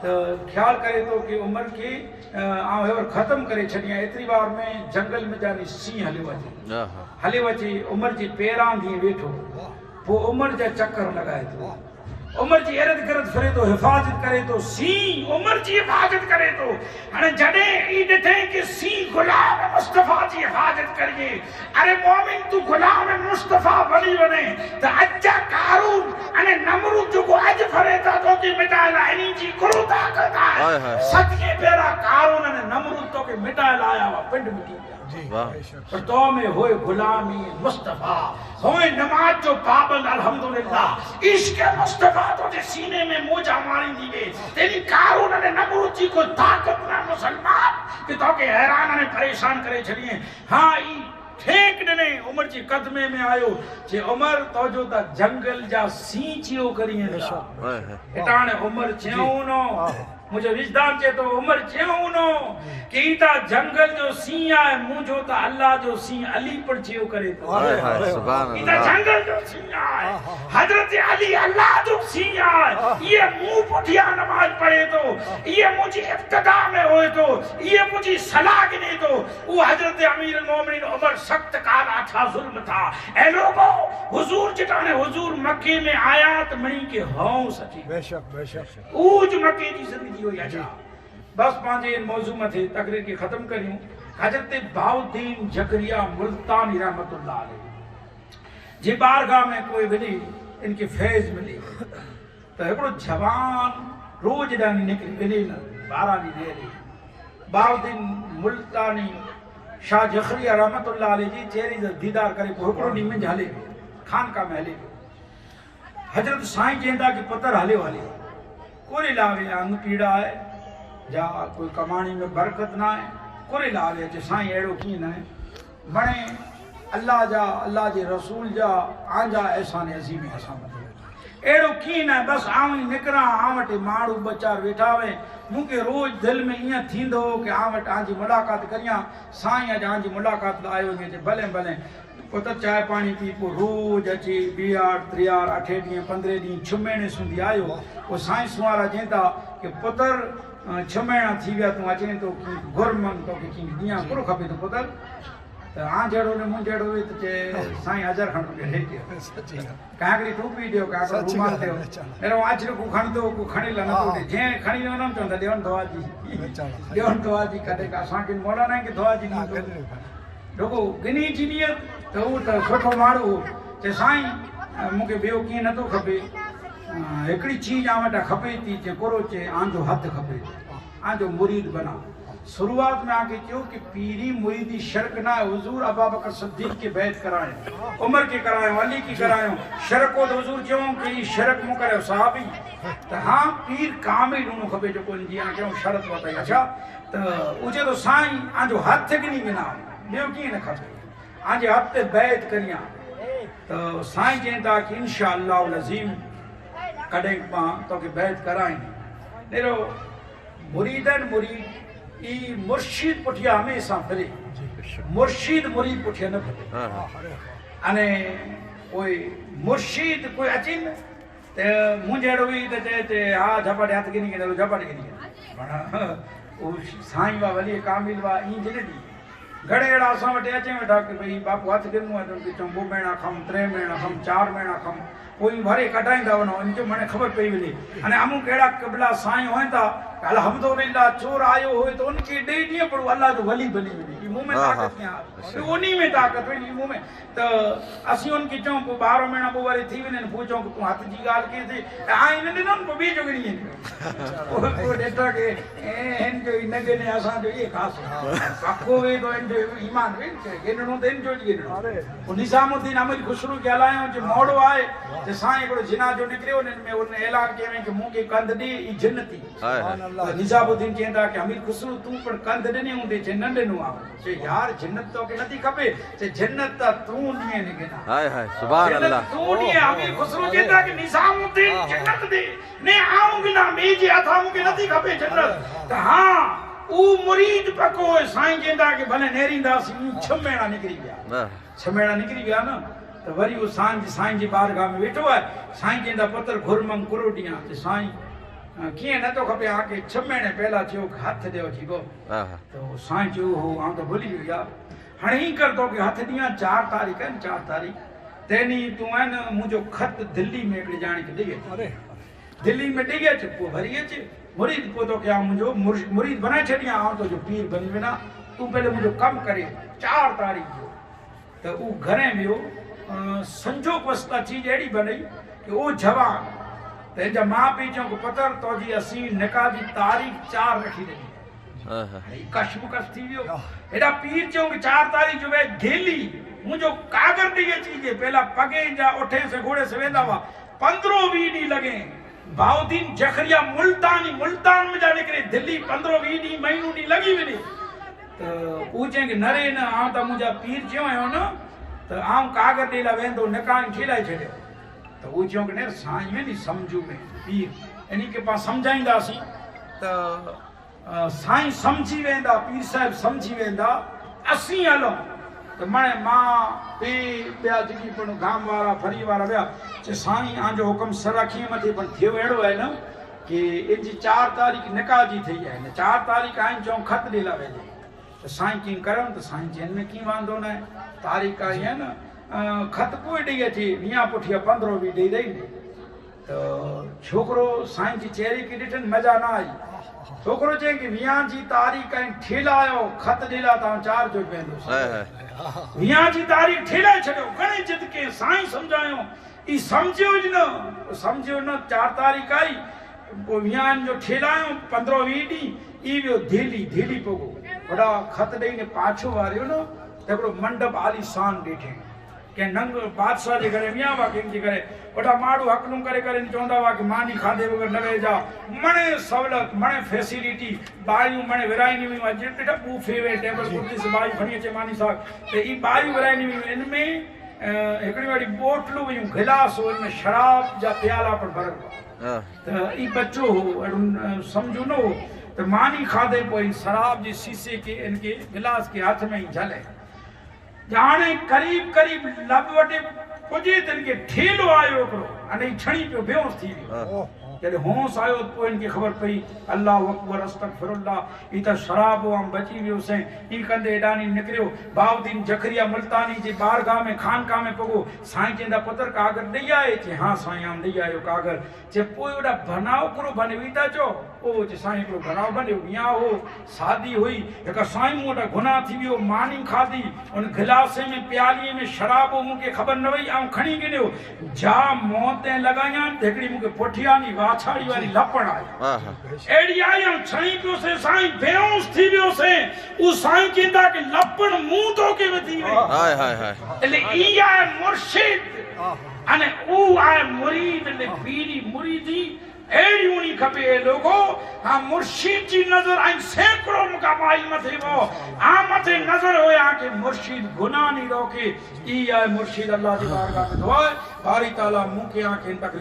तो ख्याल करे तो कि उमर के खत्म करे छड़िया। एतरी बार में जंगल में जानी सिंह हले वचे उमर जी पेरां दी वेठो, वो उमर जा चक्कर लगाए तो उमर जी इर्द गिर्द फिरे तो हिफाजत करे तो सी उमर जी हिफाजत करे तो अने जडे ई ॾिठे कि सी गुलाम मुस्तफा जी हिफाजत करिए। अरे मोमिन तू गुलाम मुस्तफा बनी वने त अजा कारून अने नमरूद जो अज फरे था तो की मिटाला इनी जी कुरुता करता है सच्चे पेरा कारून अने नमरूद तो के मिटाला आया वा पिंड मिटी पर तो में होए गुलामी मुस्तफा, होए नमाज जो पाबंद अल्हम्दुलिल्लाह, इश्क मुस्तफा तो जे सीने में मोजा मारी दी गई तेरी कारून ने नमरूद जी को ताकत ना मुसलमान कि तो के हैरान ने परेशान करे छड़िए। हां ई ठेक ने उमर जी कदमे में आयो जे उमर तो जो ता जंगल जा सी चियो करिए एटाने उमर चेउनो मुझे विजदान चे तो उमर चेउनो कि ता जंगल जो सी आए मुझो ता अल्लाह जो सी अली पर चेउ करे तो सुभान अल्लाह, ता जंगल जो सी आए हजरत अली अल्लाह जो सी आए, ये मुंह पुठिया नमाज पढ़े तो ये मुझे इब्तिदा में होए तो ये मुझे सलाह गिने तो वो हजरत अमीरुल मोमिनीन उमर सख्त काला था, जुल्म था। ए लोगो हुजूर जिताने हुजूर मक्के में आया तो मई के हौं सची बेशक बेशक ऊज मक्के की जिंदगी हो या बस पांचे इन मौजू में थे तकरीर की खत्म करियूं। हजरत बाउद्दीन जकरिया मुल्तानी रहमतुल्लाह अलैह जे बारगाह में कोई वली इनके फैज मिली तो एकड़ो जवान रोज डानी निकली वली न 12 दी देरी बाउद्दीन मुल्तानी शाह जकरिया रहमतुल्लाह अलैह जी चेहरे जो दीदार करे कोकड़ो नी में हले खानका में हले हजरत साईं चेंदा कि पुत्र हले वाले कोरे लावे अंग पीड़ा है जा कोई कमाणी में बरकत ना है कोरे लावे जे साईं एड़ो की ना है बणे अल्लाह जा अल्लाह जे रसूल जा आंजा एहसान अजीम असा एड़ो की ना बस आऊं निकरा आवटे माड़ू बचार वेठावे मुके रोज दिल में इया थींदो कि आवट आंजी मुलाकात करिया साईं आज आंजी मुलाकात आयो जे भले भले पुत्र चाय पानी पी पो रोज अची 2 3 8 ॾींहं 15 ॾींहं 6 महीने सुधी आयो वो साईं सुवारा चेंदा कि पुत्र 6 महीना थी विया तूं अचे तो की घुरमन तो की दिया पूरो खपे तो पुत्र तो आ जड़ो ने मुंह जड़ो वे तो चे साईं 1000 खण रुपया ले दियो सच्ची काकड़ी टोपी दियो काकड़ो रुमाल दियो मेरे आचर को खण दो को खणी ला न तो जे खणी न तो देवन दवाजी देवन दवाजी कदे का असा के मोला ना के दवाजी नी देखो गिनी जी नियत तो वो तो सुठो माण्हू चे साईं मूंखे ॿियो कीअं नथो खपे हिकिड़ी चीज आ वटा खपे थी चे कोरो चे आंजो हथ खपे आंजो मुरीद बना शुरुआत में आके क्यों कि पीरी मुरीदी शर्क ना हुजूर अबू बकर सिद्दीक के बैत कराए उमर के कराए अली की कराए शर्क को तो हुजूर क्यों कि शर्क मु करे सहाबी तो हां पीर कामिल नु खपे जो कोन जी क्यों शर्त बताई अच्छा तो उजे तो साईं आंजो हथ गिनी बिना ॿियो कीअं न खपे आंजे हथ ते बैत करियां तो साईं चवंदा कि इंशाअल्लाह अज़ीम कॾहिं मां तोखे बैत कराई ॾेरो मुरीदन मुरीद ई मुर्शिद पुठिया हमेशा फिरे मुर्शिद मुरीद पुठिया न फिरे अने कोई मुर्शिद कोई अचे न त मुंहिंजे अहिड़ो ई त चए हा झपट हथ गिनी के झपट गिनी वो साईं वा वली कामिल वा ई जने घणे अहिड़ा असां वटि अचे वेठा की भई बापू हथ गिनूं आहे त चऊं 2 महीना खम 3 महीना खम 4 महीना खम कोई भरे कढाईंदा वञो इनजो मने ख़बर पई वञे अने अमुक अहिड़ा क़िबला साईं हुअनि था अल्हम्दुलिल्लाह चोर आयो हुए तो उनके 2 ॾींहं पर अल्लाह जो वली बनी वञे मुंह में ताकत क्या उन्हीं में ताकत वही मुंह में तो असी उनके चऊं पोइ 12 महीना पोइ वरी थी वञनि पोइ चऊं तूं हथ जी ॻाल्हि कई थी हाणे हिन ॾिनो न पोइ ॿी जो गिणी पोइ ॾिठो की हिन जो न गिने असांजो इहे ख़ासि पको वे तो हिन जो ईमान वे गिनणो त हिन जो ई गिनणो पोइ निज़ामुद्दीन अमीर ख़ुसरू खे हलायूं जो मोड़ो आहे त साईं हिकिड़ो जिना जो निकिरियो उन्हनि में उन ऐलान कयो कि मूंखे कंद ॾे ई जिन्नती निज़ामुद्दीन चवंदा कि अमीर ख़ुसरू तूं पण कंद ॾिनी हूंदे जे न ॾिनो आहे चए यार जिन्नत तोखे नथी खपे चए जिन्नत त तूं ॾींहं न गिना हाय हाय सुभान अल्लाह तूं ॾींहं अमीर ख़ुसरू चवंदा कि निज़ामुद्दीन जिन्नत ॾे ने आऊं गिना ॿिए जे हथां मूंखे नथी खपे जिन्नत त हा ऊ मुरीद पको साईं चवंदा कि भले नेरींदासीं 6 महीना निकिरी विया 6 महीना निकिरी विया न तो वरी वो साईं जी बारगाह में वेठो है साईं चवंदा पुत्र घुरमंग कुरो ॾियां त साईं कीअं नथो खपे आके 6 महीने पहला चयो हथ ॾियो जीगो तो साईं चयो हो आउं त भुली वियो यार हाणे ही कर तो कि हथ ॾियां 4 तारीख़ आहिनि 4 तारीख़ तेनी तूं आहे न मुंहिंजो ख़त दिल्ली में हिकिड़ी ॼाणी खे ॾेई अचे दिल्ली में ॾेई अचे पोइ वरी अचे मुरीद पोइ तोखे आउं मुंहिंजो मुरीद बनाए छॾियां आउं तुंहिंजो पीर बनी वञा तूं पहले मुंहिंजो कमु करे 4 तारीख़ जो त उहो घणे वियो संजोग वस्ता चीज अहिड़ी बनी कि वो जवान तेजा मां पी चऊं कि पुत्र तो जी असी निकाह जी तारीख़ 4 रखी ॾिनी कशमकश थी वियो हेॾा पीर चऊं कि 4 तारीख़ जो वे घेली मुंहिंजो कागर ॾेई अची जे पहला पगे जा उठे से घोड़े से वेंदा हुआ 15-20 ॾींहं लॻे बाउद्दीन जखरिया मुल्तान में जा निकिरे दिल्ली 15-20 ॾींहं महीनो ॾींहं लॻी वञे त हू चई कि नरे न आउं त मुंहिंजा पीर चयो आहियो न तो आऊं कागर ॾे लाइ वेंदो निकाह ठेलाए छॾियो तो वो चयो कि न साईं में नी सम्झू में पीर इन के पास समझाईंदासीं तो साईं समझी वेंदा पीर साहिब समझी वेंदा असीं हलूं तो मां पे ॿिया जेकी पण गाम वारा फरी वारा विया चए साईं आंजो हुकुम सराखीअ मथे पण थियो अहिड़ो आहे न कि इन जी 4 तारीख़ निकाह जी थी आहे न 4 तारीख़ आहिनि चऊं ख़त ॾे लाइ वेंदे तो साईं कीअं करूं तो साईं चइनि में कीअं वांदो न आहे तारीख़ आई है न खत कोई ॾेई अचे 20 पुठिया 15-20 ॾेई ॾेई तो छोकिरो साईं जी चेहरे खे ॾिठनि मज़ा न आई छोकिरो चई कि 20 जी तारीख़ ऐं ठेलायो खत ॾेला तव्हां 4 जो वेंदो 20 जी तारीख़ ठेलाए छॾियो घणे जिद के साईं सम्झायो ई सम्झियो न 4 तारीख़ आई पोइ 20 जो ठेलायो 15-20 ॾींहं ई वियो दिल्ली पोगो वॾा खत ॾेई ने पाछो वारियो न हिकिड़ो मंडप आलीशान ॾिठे कंहिं नंग बादशाह जे घरे विया हुआ कंहिंजे घरे वॾा माण्हू हकलूं करे चवंदा हुआ कि मानी खाधे बग़ैर न वेजा मणे सहूलियत मणे फैसिलिटी बारियूं मणे विराईंदियूं हुयूं अॼु ॾिठा बूफे वे टेबल कुर्सी से बारियूं खणी अचे मानी साहब त ई बारियूं विराईंदियूं हुयूं इन में हिकिड़ी वॾी बोटलूं हुयूं गिलास हुन में शराब जा प्याला पण भरियल हुआ त ई बच्चो हो सम्झो न हो त मानी खाधे पोइ शराब जे शीशे के इनके गिलास के हाथ में ही झले जाने करीब लब वटे पुजे त इनके ठेलो आयो हिकिड़ो अने छणी पियो बेहोश थी वियो जॾहिं होश आयो पोइ इनखे ख़बर पई अल्लाह अकबर अस्तगफिरुल्लाह ई त शराब वां बची वियोसीं ई कंदे एॾानी निकिरियो बाउद्दीन जकरिया मुल्तानी जे बारगाह में खानका में पहुतो साईं चवंदा पुत्र कागर ॾेई आए चए हा साईं आउं ॾेई आयो कागर चए पोइ ओॾा बनाव हिकिड़ो बने था चओ ओ चए साईं हिकिड़ो बनाव बने या हो शादी हुई हिकु साईं मूं वटि गुनाह थी वियो मानी खाधी उन गिलासे में प्यालीअ में शराब मूंखे ख़बर न वई ऐं खणी गिनियो जा मौत लॻायां हिकिड़ी मूंखे पुठियानी वाछाड़ी वारी लपण आई अहिड़ी आई ऐं छणी पियोसीं साईं बेहोश थी वियोसीं उहो साईं चवंदा कि लपण मुंहुं तो के वधी वई એટલે ઈ आहे मुर्शिद अने ऊ आहे मुरीद ने पीरी मुरीदी एड़ी उनी खपे लोगो हां मुर्शिद जी नजर आई सैकड़ों मुकाबाई मथे वो आ मथे नजर होया कि मुर्शिद गुनाह नहीं रोके ई आहे मुर्शिद अल्लाह जी बारगाह में दुआ है बारी ताला मुंह के आंखें तक